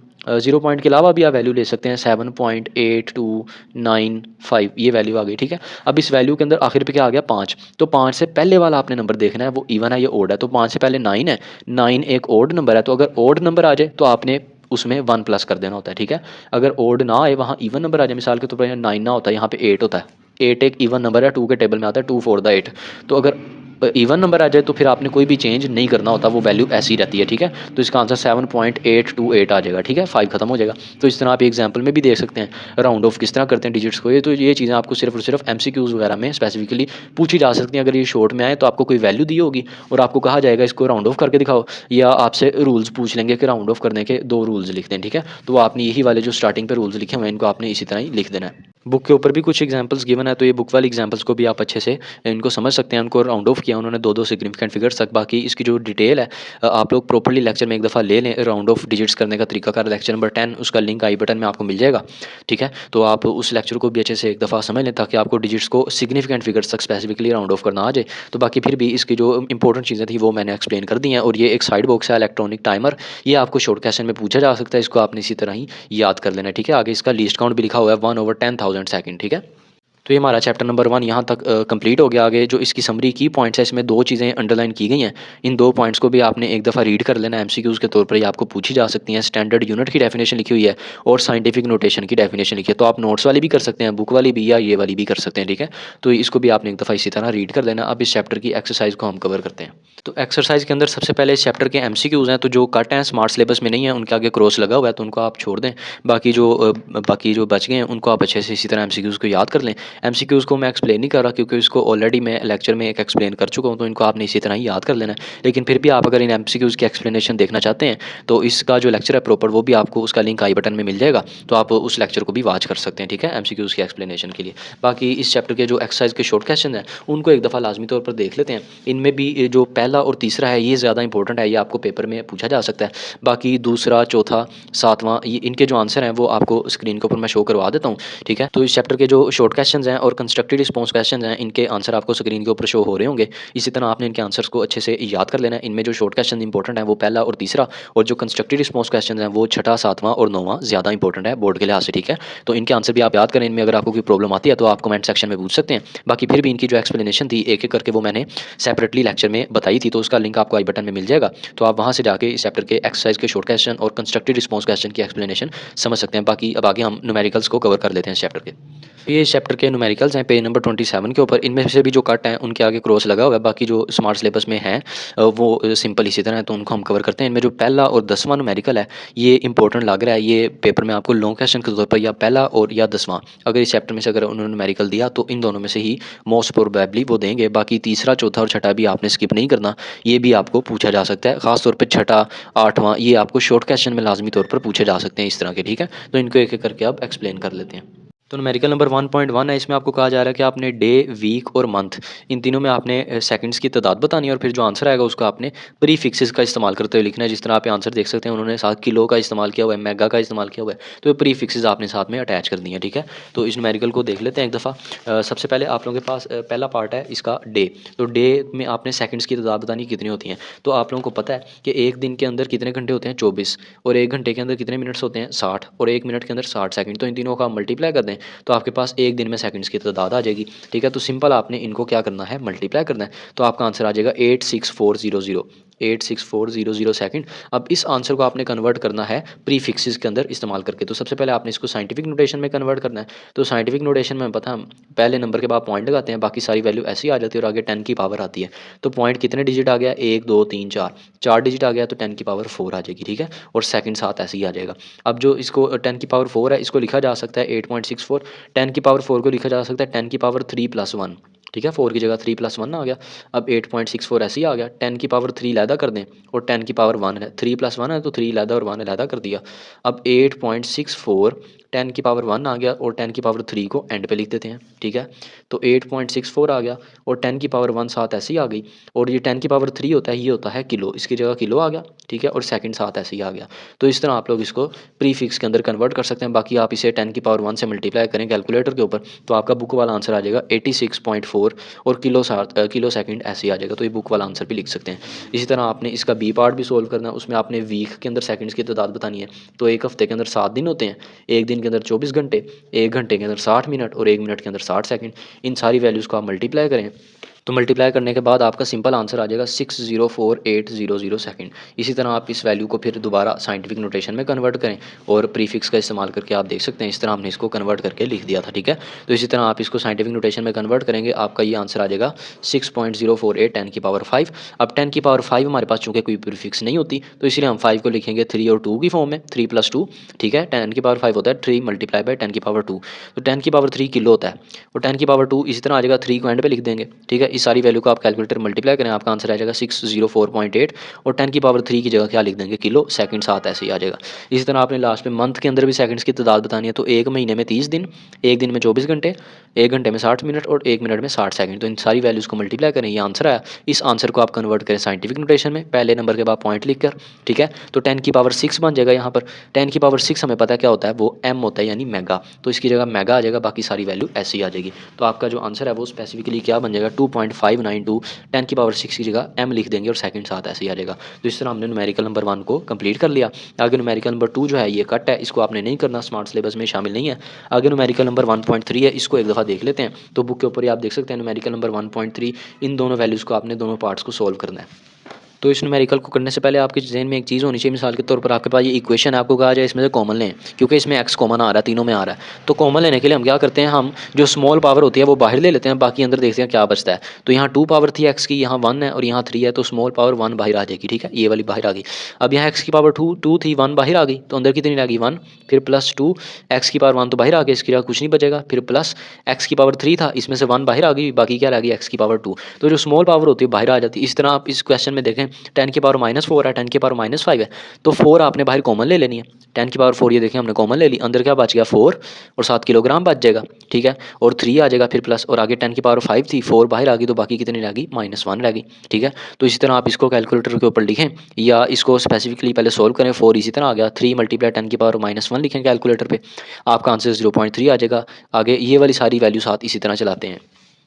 के अलावा भी आप वैल्यू ले सकते हैं 7.8295, ये वैल्यू आ गई, ठीक है। अब इस वैल्यू के अंदर आखिर पे क्या आ गया 5, तो 5 से पहले वाला आपने नंबर देखना है वो इवन है या ओड है। तो 5 से पहले 9 है, 9 एक ओड नंबर है, तो अगर ओड नंबर आ जाए तो आपने उसमें 1 प्लस कर देना होता है, ठीक है। अगर ओड ना आए, वहाँ इवन नंबर आ जाए, मिसाल के तौर पर 9 ना होता है, यहाँ पे 8 होता है, 8 एक इवन नंबर है, 2 के टेबल में आता है, 2 4 द 8, तो अगर इवन नंबर आ जाए तो फिर आपने कोई भी चेंज नहीं करना होता, वो वैल्यू ऐसी रहती है, ठीक है। तो इसका आंसर 7.828 आ जाएगा, ठीक है, 5 खत्म हो जाएगा। तो इस तरह आप एग्जाम्पल में भी देख सकते हैं राउंड ऑफ किस तरह करते हैं डिजिट्स को। ये तो ये चीज़ें आपको सिर्फ और सिर्फ MCQs वगैरह में स्पेसिफिकली पूछी जा सकती हैं। अगर ये शॉर्ट में आए तो आपको कोई वैल्यू दी होगी और आपको कहा जाएगा इसको राउंड ऑफ करके दिखाओ, या आपसे रूल्स पूछ लेंगे कि राउंड ऑफ करने के 2 रूल्स लिख दें, ठीक है। तो आपने यही वाले जो स्टार्टिंग पे रूल्स लिखे हुए हैं इनको आपने इसी तरह ही लिख देना है। बुक के ऊपर भी कुछ एग्जांपल्स गिवन है, तो ये बुक वाली एग्जांपल्स को भी आप अच्छे से इनको समझ सकते हैं। उनको राउंड ऑफ किया उन्होंने 2 सिग्निफिकेंट फिगर्स तक। बाकी इसकी जो डिटेल है आप लोग प्रॉपर्ली लेक्चर में एक दफ़ा ले लें, राउंड ऑफ डिजिट्स करने का तरीका का लेक्चर नंबर 10, उसका लिंक आई बटन में आपको मिल जाएगा, ठीक है। तो आप उस लेक्चर को भी अच्छे से एक दफ़ा समझ लें ताकि आपको डिजिट्स को सिग्निफिकेंट फिगर्स तक स्पेसिफिकली राउंड ऑफ करना आ जाए। तो बाकी फिर भी इसकी जो इंपॉर्टेंट चीज़ें थी वो मैंने एक्सप्लेन कर दी हैं। और ये एक साइड बॉक्स है इलेक्ट्रॉनिक टाइमर, ये आपको शॉर्ट क्वेश्चन में पूछा जा सकता है, इसको आपने इसी तरह ही याद कर लेना है, ठीक है। आगे इसका लीस्ट काउंट भी लिखा हुआ है 1/10,000 सेकंड, ठीक है। तो ये हमारा चैप्टर नंबर 1 यहाँ तक कंप्लीट हो गया। आगे जो इसकी समरी की पॉइंट्स है, इसमें 2 चीज़ें अंडरलाइन की गई हैं, इन 2 पॉइंट्स को भी आपने एक दफ़ा रीड कर लेना है, MCQs के तौर पर ये आपको पूछी जा सकती हैं। स्टैंडर्ड यूनिट की डेफिनेशन लिखी हुई है और साइंटिफिक नोटेशन की डेफिनेशन लिखी है, तो आप नोट्स वाली भी कर सकते हैं, बुक वाली भी, या ये वाली भी कर सकते हैं, ठीक है। तो इसको भी आपने एक दफ़ा इसी तरह रीड कर लेना। अब इस चैप्टर की एक्सरसाइज को हम कवर करते हैं। तो एक्सरसाइज के अंदर सबसे पहले इस चैप्टर के MCQs हैं, तो जो कट हैं स्मार्ट सिलेबस में नहीं है उनके आगे क्रॉस लगा हुआ है तो उनको आप छोड़ दें। बाकी जो बच गए हैं उनको आप अच्छे से इसी तरह MCQs को याद कर लें। MCQs को मैं एक्सप्लेन नहीं कर रहा क्योंकि इसको ऑलरेडी मैं लेक्चर में एक एक्सप्लेन कर चुका हूँ, तो इनको आपने इसी तरह ही याद कर लेना है। लेकिन फिर भी आप अगर इन MCQs की एक्सप्लेनेशन देखना चाहते हैं तो इसका जो लेक्चर है प्रॉपर, वो भी आपको उसका लिंक आई बटन में मिल जाएगा, तो आप उस लेक्चर को भी वॉच कर सकते हैं, ठीक है, MCQs की एक्सप्लेनेशन के लिए। बाकी इस चैप्टर के जो एक्सरसाइज के शॉर्ट क्वेश्चन हैं उनको एक दफ़ा लाजमी तौर पर देख लेते हैं। इनमें भी जो पहला और तीसरा है ये ज़्यादा इंपॉर्टेंट है, ये आपको पेपर में पूछा जा सकता है। बाकी दूसरा, चौथा, सातवां, ये इनके जो आंसर हैं वो आपको स्क्रीन के ऊपर मैं शो करवा देता हूँ, ठीक है। तो इस चैप्टर के जो शॉर्ट क्वेश्चन हैं और कंस्ट्रक्टेड रिस्पॉन्स क्वेश्चन हैं, इनके आंसर आपको स्क्रीन के ऊपर शो हो रहे होंगे। इसी तरह आपने इनके आंसर्स को अच्छे से याद कर लेना है। इनमें जो शॉर्ट क्वेश्चन इंपॉर्टेंट है वो पहला और तीसरा, और जो कंस्ट्रक्टेड रिस्पॉन्स क्वेश्चन हैं वो छठा, सातवां और नौवां ज़्यादा इंपॉर्टेंट है बोर्ड के लिहाज से, ठीक है। तो इनके आंसर भी आप याद करें। इनमें अगर आपको कोई प्रॉब्लम आती है तो आप कमेंट सेक्शन में पूछ सकते हैं। बाकी फिर भी इनकी जो एक्सप्लेनेशन थी एक एक करके वो मैंने सेपरेटली लेक्चर में बताई थी, तो उसका लिंक आपको आई बटन में मिल जाएगा, तो आप वहाँ से जाके इस चैप्टर के एक्सरसाइज के शॉर्ट क्वेश्चन और कंस्ट्रक्टेड रिस्पॉन्स क्वेश्चन की एक्सप्लेनेशन समझ सकते हैं। बाकी अब आगे हम न्यूमेरिकल्स को कवर कर लेते हैं इस चैप्टर के। ये इस चैप्टर के न्यूमेरिकल्स हैं पेज नंबर 27 के ऊपर। इनमें से भी जो कट हैं उनके आगे क्रॉस लगा हुआ है। बाकी जो स्मार्ट सिलेबस में हैं वो सिंपल इसी तरह है, तो उनको हम कवर करते हैं। इनमें जो पहला और 10वां न्यूमेरिकल है ये इंपॉर्टेंट लग रहा है, ये पेपर में आपको लॉन्ग क्वेश्चन के तौर पर या पहला और या 10वां, अगर इस चैप्टर में से अगर उन्होंने न्यूमेरिकल दिया तो इन दोनों में से ही मोस्ट प्रोबेबली वो देंगे। बाकी तीसरा, चौथा और छठा भी आपने स्किप नहीं करना, ये भी आपको पूछा जा सकता है। खासतौर पर छठा, आठवां, ये आपको शॉर्ट क्वेश्चन में लाजमी तौर पर पूछे जा सकते हैं इस तरह के, ठीक है। तो इनको एक एक करके आप एक्सप्लेन कर लेते हैं। तो न्यूमेरिकल नंबर 1.1 है, इसमें आपको कहा जा रहा है कि आपने डे, वीक और मंथ, इन तीनों में आपने सेकंड्स की तादाद बतानी है और फिर जो आंसर आएगा उसको आपने प्रीफिक्सेस का इस्तेमाल करते हुए लिखना है। जिस तरह आप आंसर देख सकते हैं उन्होंने साथ किलो का इस्तेमाल किया हुआ है, मेगा का इस्तेमाल किया हुआ है, तो ये प्रीफिक्सेस आपने साथ में अटैच कर दिए हैं, ठीक है। तो इस न्यूमेरिकल को देख लेते हैं एक दफ़ा। सबसे पहले आप लोगों के पास पहला पार्ट है इसका डे। तो डे में आपने सेकंड्स की तादाद बतानी कितनी होती हैं। तो आप लोगों को पता है कि एक दिन के अंदर कितने घंटे होते हैं, 24, और एक घंटे के अंदर कितने मिनट्स होते हैं, 60, और एक मिनट के अंदर 60 सेकंड। तो इन तीनों का मल्टीप्लाई कर दें तो आपके पास एक दिन में सेकंड्स की तादाद आ जाएगी, ठीक है। तो सिंपल आपने इनको क्या करना है, मल्टीप्लाई करना है, तो आपका आंसर आ जाएगा 86400। 86400 सेकंड। अब इस आंसर को आपने कन्वर्ट करना है प्रीफिक्सेस के अंदर इस्तेमाल करके। तो सबसे पहले आपने इसको साइंटिफिक नोटेशन में कन्वर्ट करना है। तो साइंटिफिक नोटेशन में पता हम पहले नंबर के बाद पॉइंट लगाते हैं, बाकी सारी वैल्यू ऐसी आ जाती है और आगे 10 की पावर आती है। तो पॉइंट कितने डिजिट आ गया, 1 2 3 4, 4 डिजिट आ गया तो 10 की पावर 4 आ जाएगी, ठीक है। और सेकंड साथ ऐसे ही आ जाएगा। अब जो इसको 10 की पावर 4 है इसको लिखा जा सकता है 8.64, 10 की पावर 4 को लिखा जा सकता है 10 की पावर 3 + 1, ठीक है। 4 की जगह 3 + 1 आ गया। अब 8.64 ऐसे ही आ गया। 10 की पावर 3 लैदा कर दें और 10 की पावर 1 है, 3 + 1 है तो 3 लैदा और 1 लैदा कर दिया। अब 8.64 10 की पावर 1 आ गया और 10 की पावर 3 को एंड पे लिख देते हैं, ठीक है। तो 8.64 आ गया और 10 की पावर 1 साथ ऐसे ही आ गई। और ये 10 की पावर 3 होता है, ये होता है किलो, इसकी जगह किलो आ गया, ठीक है। और सेकंड साथ ऐसे ही आ गया। तो इस तरह आप लोग इसको प्रीफिक्स के अंदर कन्वर्ट कर सकते हैं। बाकी आप इसे 10 की पावर 1 से मल्टीप्लाई करें कैलकुलेटर के ऊपर तो आपका बुक वाला आंसर आ जाएगा 86.4 और किलो सेकंड ऐसे ही आ जाएगा। तो ये बुक वाला आंसर भी लिख सकते हैं। इसी तरह आपने इसका बी पार्ट भी सोल्व करना है। उसमें आपने वीक के अंदर सेकंड्स की तादाद बतानी है। तो एक हफ्ते के अंदर 7 दिन होते हैं, एक दिन के अंदर 24 घंटे, एक घंटे के अंदर 60 मिनट और एक मिनट के अंदर 60 सेकंड। इन सारी वैल्यूज़ को आप मल्टीप्लाई करें तो मल्टीप्लाई करने के बाद आपका सिंपल आंसर आ जाएगा 604800 सेकंड। इसी तरह आप इस वैल्यू को फिर दोबारा साइंटिफिक नोटेशन में कन्वर्ट करें और प्रीफिक्स का इस्तेमाल करके आप देख सकते हैं इस तरह हमने इसको कन्वर्ट करके लिख दिया था, ठीक है। तो इसी तरह आप इसको साइंटिफिक नोटेशन में कन्वर्ट करेंगे, आपका ये आंसर आ जाएगा 6.048 10 की पावर 5। अब 10 की पावर 5 हमारे पास चूँकि कोई प्रीफिक्स नहीं होती तो इसलिए हम 5 को लिखेंगे 3 और 2 की फॉर्म में, 3 + 2, ठीक है। 10 की पावर 5 होता है 3 × 10 की पावर 2, तो 10 की पावर 3 किलो होता है और 10 की पावर 2 इसी तरह आ जाएगा, 3 को एंड पे लिख देंगे, ठीक है। इस सारी वैल्यू को आप कैलकुलेटर मल्टीप्लाई करें, आपका आंसर आ जाएगा 604.8 और 10 की पावर 3 की जगह क्या लिख देंगे, किलो, सेकंड साथ ऐसे ही आ जाएगा। इसी तरह आपने लास्ट में मंथ के अंदर भी सेकंड्स की तादाद बतानी है। तो एक महीने में 30 दिन, एक दिन में 24 घंटे, एक घंटे में 60 मिनट और एक मिनट में 60 सेकंड। तो इन सारी वैल्यूज़ को मल्टीप्लाई करें, ये आंसर आया। इस आंसर को आप कन्वर्ट करें साइंटिफिक नोटेशन में, पहले नंबर के बाद पॉइंट लिख कर, ठीक है। तो 10 की पावर 6 बन जाएगा यहाँ पर। 10 की पावर 6 हमें पता है क्या होता है, वो m होता है यानी मेगा, तो इसकी जगह मेगा आ जाएगा, बाकी सारी वैल्यू ऐसी ही आ जाएगी। तो आपका जो आंसर है वो स्पेसिफिकली क्या बन जाएगा, 2.592, 10 की पावर 6 की जगह m लिख देंगे और सेकंड साथ ऐसे ही आ जाएगा। तो इस तरह हमने न्यूमेरिकल नंबर 1 को कंप्लीट कर लिया। आगे न्यूमेरिकल नंबर 2 जो है ये कट है, इसको आपने नहीं करना, स्मार्ट सिलेबस में शामिल नहीं है। आगे न्यूमेरिकल नंबर 1.3 है, इसको एक दफ़ा देख लेते हैं। तो बुक के ऊपर ही आप देख सकते हैं न्यूमेरिकल नंबर 1.3, इन दोनों वैल्यूज़ को आपने दोनों पार्ट्स को सोल्व करना है। तो इस न्यूमेरिकल को करने से पहले आपके जहन में एक चीज़ होनी चाहिए, मिसाल के तौर पर आपके पास ये इक्वेशन है, आपको कहा जाए इसमें से कॉमन लें, क्योंकि इसमें एक्स कॉमन आ रहा है, तीनों में आ रहा है। तो कॉमन लेने के लिए हम क्या करते हैं, हम जो स्मॉल पावर होती है वो बाहर ले लेते हैं, बाकी अंदर देखते हैं क्या बचता है। तो यहाँ 2 पावर थी एक्स की, यहाँ 1 है और यहाँ 3 है, तो स्मॉल पावर 1 बाहर आ जाएगी, ठीक है, ये वाली बाहर आ गई। अब यहाँ एक्स की पावर 2 थी, 1 बाहर आ गई, तो अंदर कितनी रह गई 1, फिर +2 एक्स की पावर 1 तो बाहर आ गई, इसकी जगह कुछ नहीं बचेगा, फिर प्लस एक्स की पावर 3 था, इसमें से 1 बाहर आ गई, बाकी क्या रह गई एक्स की पावर 2। तो जो स्मॉल पावर होती है बाहर आ जाती है। इस तरह आप इस क्वेश्चन में देखें 10 की पावर -4 है, 10 की पावर -5 है, तो 4 आपने बाहर कॉमन ले लेनी है। 10 की पावर 4 ये देखें हमने कॉमन ले ली, अंदर क्या बच गया 4 और 7 किलोग्राम बच जाएगा, ठीक है। और 3 आ जाएगा फिर प्लस, और आगे 10 की पावर 5 थी, 4 बाहर आ गई, तो बाकी कितनी रह गई -1 रह गई, ठीक है। तो इसी तरह आप इसको कैलकुलेटर के ऊपर लिखें या इसको स्पेसिफिकली पहले सोल्व करें। 4 इसी तरह आ गया, 3 × 10 की पावर -1 लिखें कैलकुलेटर पे, आपका आंसर 0.3 आ जाएगा। आगे ये वाली सारी वैल्यू साथ इसी तरह चलाते हैं,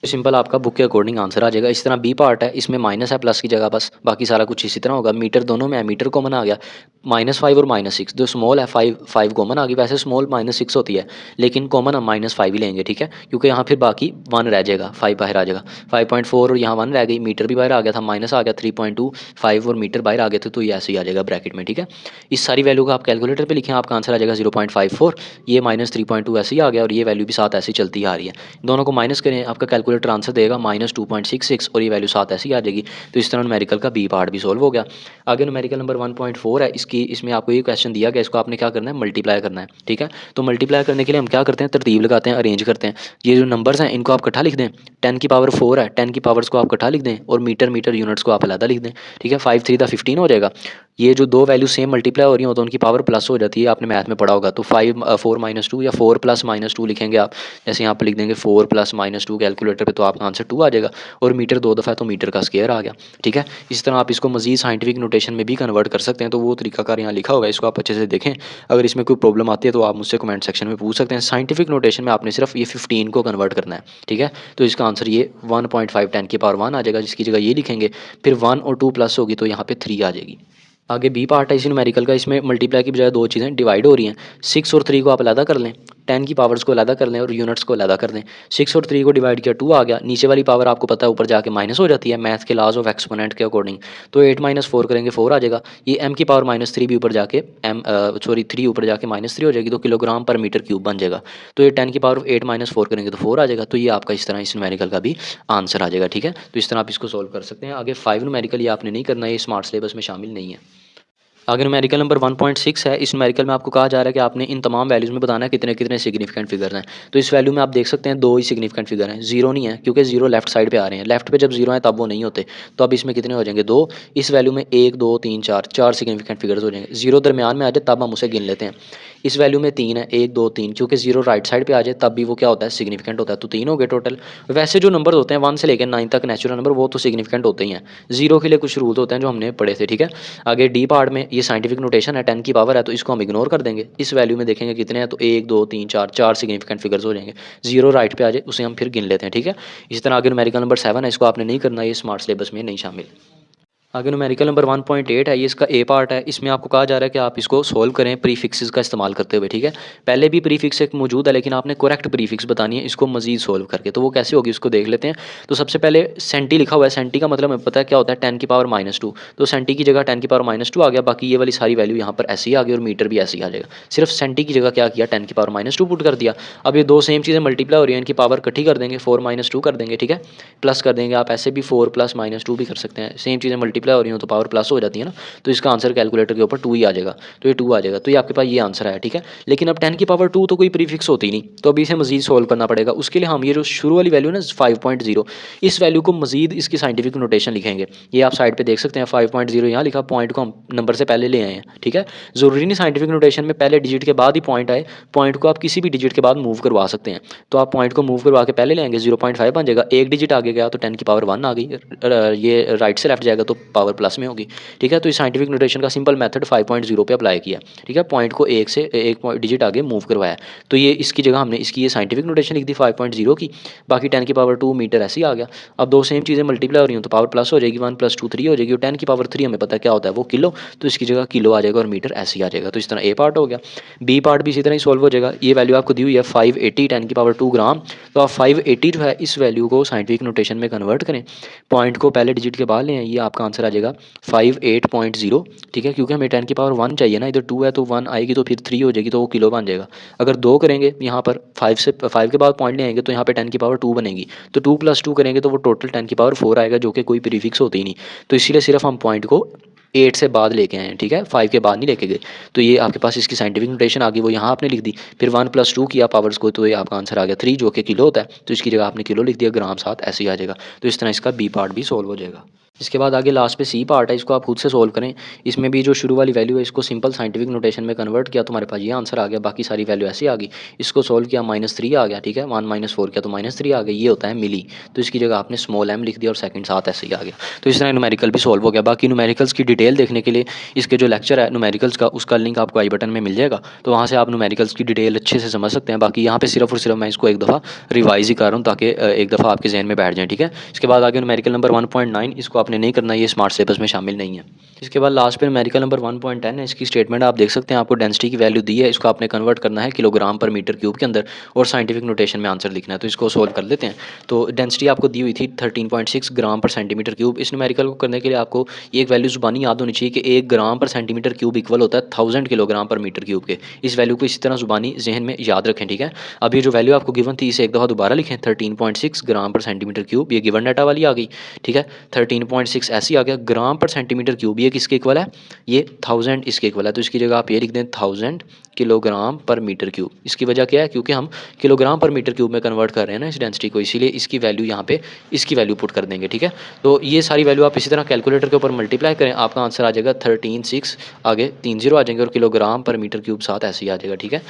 सिंपल आपका बुक के अकॉर्डिंग आंसर आ जाएगा। इस तरह बी पार्ट है, इसमें माइनस है प्लस की जगह, बस बाकी सारा कुछ इसी तरह होगा। मीटर दोनों में है, मीटर कॉमन आ गया, -5 और -6, जो स्मॉल है 5 कॉमन आ गई। वैसे स्मॉल -6 होती है लेकिन कॉमन हम -5 ही लेंगे, ठीक है, क्योंकि यहाँ फिर बाकी 1 रह जाएगा, 5 बाहर आ जाएगा, 5.4 और यहाँ 1 रह गई, मीटर भी बाहर आ गया था, माइनस आ गया 3.2, 5 और मीटर बाहर आ गए थे, तो ये ऐसे ही आ जाएगा ब्रैकेट में, ठीक है। इस सारी वैल्यू को आप कैलकुलेटर पर लिखें, आपका आंसर आ जाएगा 0.54, ये -3.2 ऐसे ही आ गया और ये वैल्यू भी साथ ऐसे चलती आ रही है। दोनों को माइनस करें, आपका कैलकुलेटर आंसर देगा -2.66 और ये वैल्यू साथ ऐसी आ जाएगी। तो इस तरह न्यूमेरिकल का बी पार्ट भी सोल्व हो गया। आगे न्यूमेरिकल नंबर 1.4 है, इसमें आपको ये क्वेश्चन दिया गया, इसको आपने क्या करना है, मल्टीप्लाई करना है, ठीक है। तो मल्टीप्लाई करने के लिए हम क्या करते हैं, तरतीब लगाते हैं, अरेंज करते हैं। ये जो नंबर्स हैं इनको आप इकट्ठा लिख दें, 10 की पावर 4 है, 10 की पावर्स को आप इकट्ठा लिख दें और मीटर यूनिट्स को आप अलग लिख दें, ठीक है। 5 3 15 हो जाएगा। ये जो दो वैल्यू सेम मल्टीप्लाई हो रही हो तो उनकी पावर प्लस हो जाती है, आपने मैथ में पढ़ा होगा। तो 4 -2 या 4 + -2 लिखेंगे आप, जैसे यहाँ पर लिख देंगे 4 + -2 कैलकुलेटर पे, तो आपका आंसर 2 आ जाएगा। और मीटर 2 दफ़ा है तो मीटर का स्क्वायर आ गया, ठीक है। इस तरह आप इसको मजीद साइंटिफिक नोटेशन में भी कन्वर्ट कर सकते हैं, तो वो तरीकाकार यहाँ लिखा होगा, इसको आप अच्छे से देखें। अगर इसमें कोई प्रॉब्लम आती है तो आप मुझसे कमेंट सेक्शन में पूछ सकते हैं। साइंटिफिक नोटेशन में आपने सिर्फ ये 15 को कन्वर्ट करना है, ठीक है। तो इसका आंसर ये 1.5 10 की पावर 1 आ जाएगा, जिसकी जगह ये लिखेंगे, फिर 1 और 2 प्लस होगी तो यहाँ पे 3 आ जाएगी। आगे बी पार्ट है इसी न्यूमेरिकल का, इसमें मल्टीप्लाई की बजाय दो चीज़ें डिवाइड हो रही हैं। 6 और 3 को आप अलग कर लें, 10 की पावर्स को अलग कर लें और यूनिट्स को अलग कर दें। 6 और 3 को डिवाइड किया 2 आ गया, नीचे वाली पावर आपको पता है ऊपर जाके माइनस हो जाती है मैथ के लॉज ऑफ एक्सपोनेंट के अकॉर्डिंग। तो 8 माइनस 4 करेंगे 4 आ जाएगा। ये m की पावर -3 भी ऊपर जाके 3 ऊपर जाके -3 हो जाएगी, तो किलोग्राम पर मीटर क्यूब बन जाएगा। तो ये 10 की पावर 8 माइनस 4 करेंगे तो 4 आ जाएगा। तो ये आपका इस तरह इस न्यूमेरिकल का भी आंसर आ जाएगा, ठीक है। तो इस तरह आप इसको सॉल्व कर सकते हैं। आगे 5 न्यूमेरिकल ये आपने नहीं करना है, ये स्मार्ट सिलेबस में शामिल नहीं है। आगे न्यूमेरिकल नंबर 1.6 है। इस न्यूमेरिकल में आपको कहा जा रहा है कि आपने इन तमाम वैल्यूज़ में बताना है कितने कितने सिग्निफिकेंट फिगर हैं। तो इस वैल्यू में आप देख सकते हैं 2 ही सिग्निफिकेंट फिगर हैं, जीरो नहीं है, क्योंकि जीरो लेफ्ट साइड पे आ रहे हैं। लेफ्ट पे जब जीरो है तब वो नहीं होते, तो अब इसमें कितने हो जाएंगे 2। इस वैल्यू में 1 2 3 4 4 सिग्निफिकेंट फिगर्स हो जाएंगे। जीरो दरमियान में आ जाए तब हम उसे गिन लेते हैं। इस वैल्यू में 3 है, 1 2 3, क्योंकि जीरो राइट साइड पे आ जाए तब भी वो क्या होता है सिग्निफिकेंट होता है। तो 3 हो गए टोटल। वैसे जो नंबर होते हैं 1 से लेकर 9 तक नेचुरल नंबर वो तो सिग्निफिकेंट होते ही हैं। जीरो के लिए कुछ रूल्स होते हैं जो हमने पढ़े थे, ठीक है। आगे डी पार्ट में ये साइंटिफिक नोटेशन है, 10 की पावर है तो इसको हम इग्नोर कर देंगे। इस वैल्यू में देखेंगे कितने हैं, तो 1 2 3 4 4 सिग्निफिकेंट फिगर्स हो जाएंगे। जीरो राइट पे आ जाए उसे हम फिर गिन लेते हैं, ठीक है। इसी तरह आगे न्यूमेरिकल नंबर 7 है, इसको आपने नहीं करना, ये स्मार्ट सिलेबस में नहीं शामिल। आगे न्यूमेरिकल नंबर 1.8 है, ये इसका ए पार्ट है। इसमें आपको कहा जा रहा है कि आप इसको सोल्व करें प्रीफिक्सेस का इस्तेमाल करते हुए, ठीक है। पहले भी प्रीफिक्स एक मौजूद है लेकिन आपने करेक्ट प्रीफिक्स बतानी है इसको मजीद सोल्व करके। तो वो कैसे होगी उसको देख लेते हैं। तो सबसे पहले सेंटी लिखा हुआ है, सेंटी का मतलब हमें पता है क्या होता है 10 की पावर -2। तो सेंटी की जगह 10 की पावर -2 आ गया, बाकी ये वाली सारी वैल्यू यहाँ पर ऐसी आ गई और मीटर भी ऐसी आ जाएगा। सिर्फ सेंटी की जगह क्या किया 10 की पावर -2 पुट कर दिया। अब ये दो सेम चीज़ें मल्टीप्लाई हो रही हैं, इनकी पावर इकट्ठी कर देंगे, 4 -2 कर देंगे, ठीक है। प्लस कर देंगे, आप ऐसे भी 4 + -2 भी कर सकते हैं। सेम चीज़ें मल्टीप्लाई हो रही हो तो पावर प्लस हो जाती है ना, तो इसका आंसर कैलकुलेटर के ऊपर 2 ही आ जाएगा। तो ये 2 आ जाएगा, तो ये आपके पास ये आंसर है, ठीक है। लेकिन अब 10 की पावर 2 तो कोई प्रीफिक्स होती नहीं, तो अभी इसे मजीद सोल्व करना पड़ेगा। उसके लिए हम ये जो शुरू वाली वैल्यू ना 5.0, इस वैल्यू को मजीद इसकी साइंटिफिक नोटेशन लिखेंगे। ये आप साइड पे देख सकते हैं 5.0 यहाँ लिखा, पॉइंट को हम नंबर से पहले ले आए हैं, ठीक है। ज़रूरी नहीं साइंटिफिक नोटेशन में पहले डिजिट के बाद ही पॉइंट आए, पॉइंट को आप किसी भी डिजिट के बाद मूव करवा सकते हैं। तो आप पॉइंट को मूव करवा के पहले ले आएंगे, 0.5 बन जाएगा, एक डिजिट आगे गया तो 10 की पावर 1 आ गई। ये राइट से लेफ्ट जाएगा तो पावर प्लस में होगी, ठीक है। तो इस साइंटिफिक नोटेशन का सिंपल मेथड 5.0 पे अप्लाई किया, ठीक है। पॉइंट को एक से एक डिजिट आगे मूव करवाया, तो ये इसकी जगह हमने इसकी ये साइंटिफिक नोटेशन लिख दी 5.0 की। बाकी 10 की पावर 2 मीटर ऐसे ही आ गया। अब दो सेम चीज़ें मल्टीप्लाई हो रही हैं तो पावर प्लस हो जाएगी, 1 + 2 3 हो जाएगी। और 10 की पावर 3 हमें पता है क्या होता है वो किलो, तो इसकी जगह किलो आ जाएगा और मीटर ऐसे ही आ जाएगा। तो इस तरह ए पार्ट हो गया। बी पार्ट भी इसी तरह ही सॉल्व हो जाएगा। ये वैल्यू आपको दी हुई है 580 10 की पावर 2 ग्राम। तो आप 580 जो है इस वैल्यू को साइंटिफिक नोटेशन में कन्वर्ट करें, पॉइंट को पहले डिजिट के बाद लें, ये आपका आंसर आ जाएगा 58.0, ठीक है। क्योंकि हमें 10 की पावर 1 चाहिए ना, इधर 2 है तो 1 आएगी तो फिर 3 हो जाएगी तो वो किलो बन जाएगा। अगर 2 करेंगे यहाँ पर 5 के बाद पॉइंट ले आएंगे तो यहाँ पे 10 की पावर 2 बनेगी, तो 2 + 2 करेंगे तो वो टोटल 10 की पावर 4 आएगा, जो कि कोई प्रीफिक्स होती ही नहीं। तो इसीलिए सिर्फ हम पॉइंट को 8 से बाद लेके आए हैं, ठीक है, 5 के बाद नहीं लेके गए। तो ये आपके पास इसकी साइंटिफिक नोटेशन आ गई, वो यहाँ आपने लिख दी। फिर 1 + 2 किया पावर्स को, तो ये आपका आंसर आ गया 3, जो कि किलो होता है। तो इसकी जगह आपने किलो लिख दिया, ग्राम साथ ऐसे ही आ जाएगा। तो इस तरह इसका बी पार्ट भी सोल्व हो जाएगा। इसके बाद आगे लास्ट पे सी पार्ट है, इसको आप खुद से सोल्व करें। इसमें भी जो शुरू वाली वैल्यू है इसको सिंपल साइंटिफिक नोटेशन में कन्वर्ट किया तो हमारे पास ये आंसर आ गया। बाकी सारी वैल्यू ऐसी आ गई। इसको सोल्व किया -3 आ गया, ठीक है। 1 - 4 किया तो -3 आ गई, ये होता है मिली। तो इसकी जगह आपने स्मॉल m लिख दिया और सेकंड साथ ऐसे ही आ गया। तो इस तरह न्यूमेरिकल भी सोल्व हो गया। बाकी न्यूमेरिकल्स की डिटेल देखने के लिए इसके जो लेक्चर है न्यूमेरिकल्स का, उसका लिंक आपको आई बटन में मिल जाएगा। तो वहाँ से आप न्यूमेरिकल्स की डिटेल अच्छे से समझ सकते हैं। बाकी यहाँ पे सिर्फ और सिर्फ मैं इसको एक दफ़ा रिवाइज ही कर रहा हूँ ताकि एक दफ़ा आपके जहन में बैठ जाए, ठीक है। इसके बाद आगे न्यूमेरिकल नंबर 1.9, इसको आपने नहीं करना, ये स्मार्ट सिलेबस में शामिल नहीं है। इसके बाद लास्ट पे न्यूमेरिकल नंबर 1.10 है। इसकी स्टेटमेंट आप देख सकते हैं, आपको डेंसिटी की वैल्यू दी है, इसको आपने कन्वर्ट करना है किलोग्राम पर मीटर क्यूब के अंदर और साइंटिफिक नोटेशन में आंसर लिखना है। तो इसको सोल्व कर लेते हैं। तो डेंसिटी आपको दी हुई थी 13.6 ग्राम पर सेंटीमीटर क्यूब। इस न्यूमेरिकल को करने के लिए आपको एक वैल्यू ज़ुबानी याद होनी चाहिए कि 1 ग्राम पर सेंटीमीटर क्यूब इक्वल होता है 1000 किलोग्राम पर मीटर क्यूब के। इस वैल्यू को इसी तरह ज़ुबानी जहन में याद रखें, ठीक है। अब ये जो वैल्यू आपको गिवन थी इसे एक दफ़ा दोबारा लिखें, 13.6 ग्राम पर सेंटीमीटर क्यूब, ये गिवन डाटा वाली आ गई, ठीक है। 13.6 ऐसी आ गया, ग्राम पर सेंटीमीटर क्यूब ये किसके इक्वल है, ये 1000 इसके इक्वल है। तो इसकी जगह आप ये लिख दें 1000 किलोग्राम पर मीटर क्यूब। इसकी वजह क्या है, क्योंकि हम किलोग्राम पर मीटर क्यूब में कन्वर्ट कर रहे हैं ना इस डेंसिटी को, इसीलिए इसकी वैल्यू यहाँ पे इसकी वैल्यू पुट कर देंगे, ठीक है। तो ये सारी वैल्यू आप इसी तरह कैलकुलेटर के ऊपर मल्टीप्लाई करें, आपका आंसर आ जाएगा 13.6, आगे 3 0 आ जाएंगे और किलोग्राम पर मीटर क्यूब साथ ऐसे ही आ जाएगा, ठीक है।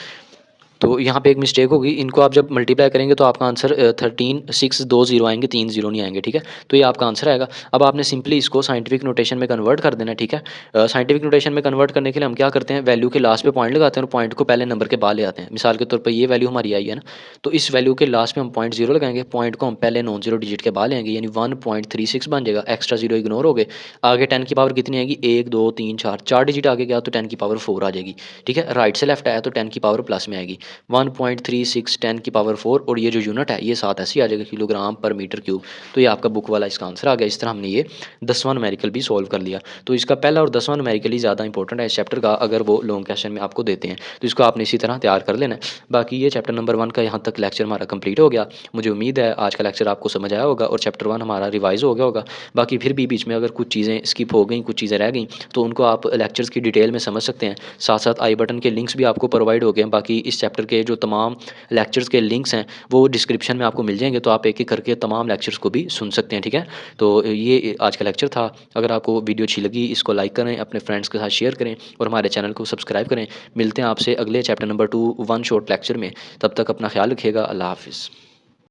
तो यहाँ पे एक मिस्टेक होगी, इनको आप जब मल्टीप्लाई करेंगे तो आपका आंसर 13.6 2 0 आएंगे, 3 0 नहीं आएंगे, ठीक है। तो ये आपका आंसर आएगा। अब आपने सिंपली इसको साइंटिफिक नोटेशन में कन्वर्ट कर देना, ठीक है। साइंटिफिक नोटेशन में कन्वर्ट करने के लिए हम क्या करते हैं, वैल्यू के लास्ट पे पॉइंट लगाते हैं और पॉइंट को पहले नंबर के बाद ले आते हैं। मिसाल के तौर पर ये वैल्यू हमारी आई है ना, तो इस वैल्यू के लास्ट पे हम पॉइंट 0 लगाएंगे, पॉइंट को हम पहले नॉन जीरो डिजिट के बाद लेंगे, यानी 1.36 बन जाएगा, एक्स्ट्रा जीरो इग्नोर हो गए। आगे 10 की पावर कितनी आएगी, 1 2 3 4 4 डिजिट आगे गया तो 10 की पावर 4 आ जाएगी, ठीक है। राइट से लेफ्ट आया तो 10 की पावर प्लस में आएगी। 1.36 10⁻⁴ और ये जो यूनिट है ये 7 ऐसे ही आ जाएगा किलोग्राम पर मीटर क्यूब। तो ये आपका बुक वाला इसका आंसर आ गया। इस तरह हमने ये 10वां न्यूमेरिकल भी सॉल्व कर लिया। तो इसका पहला और 10वां न्यूमेरिकल ही ज़्यादा इंपॉर्टेंट है इस चैप्टर का, अगर वो लॉन्ग क्वेश्चन में आपको देते हैं तो इसको आपने इसी तरह तैयार कर लेना है। बाकी ये चैप्टर नंबर 1 का यहाँ तक लेक्चर हमारा कंप्लीट हो गया। मुझे उम्मीद है आज का लेक्चर आपको समझ आया होगा और चैप्टर 1 हमारा रिवाइज हो गया होगा। बाकी फिर भी बीच में अगर कुछ चीज़ें स्किप हो गई, कुछ चीज़ें रह गई, तो उनको आप लेक्चर्स की डिटेल में समझ सकते हैं। साथ साथ आई बटन के लिंक्स भी आपको प्रोवाइड हो गए हैं। बाकी इस चैप्टर के जो तमाम लेक्चर्स के लिंक्स हैं वो डिस्क्रिप्शन में आपको मिल जाएंगे, तो आप एक एक करके तमाम लेक्चर्स को भी सुन सकते हैं। ठीक है, तो ये आज का लेक्चर था। अगर आपको वीडियो अच्छी लगी इसको लाइक करें, अपने फ्रेंड्स के साथ शेयर करें और हमारे चैनल को सब्सक्राइब करें। मिलते हैं आपसे अगले chapter number 2 one shot lecture में। तब तक अपना ख्याल रखिएगा। अल्लाह हाफिज़।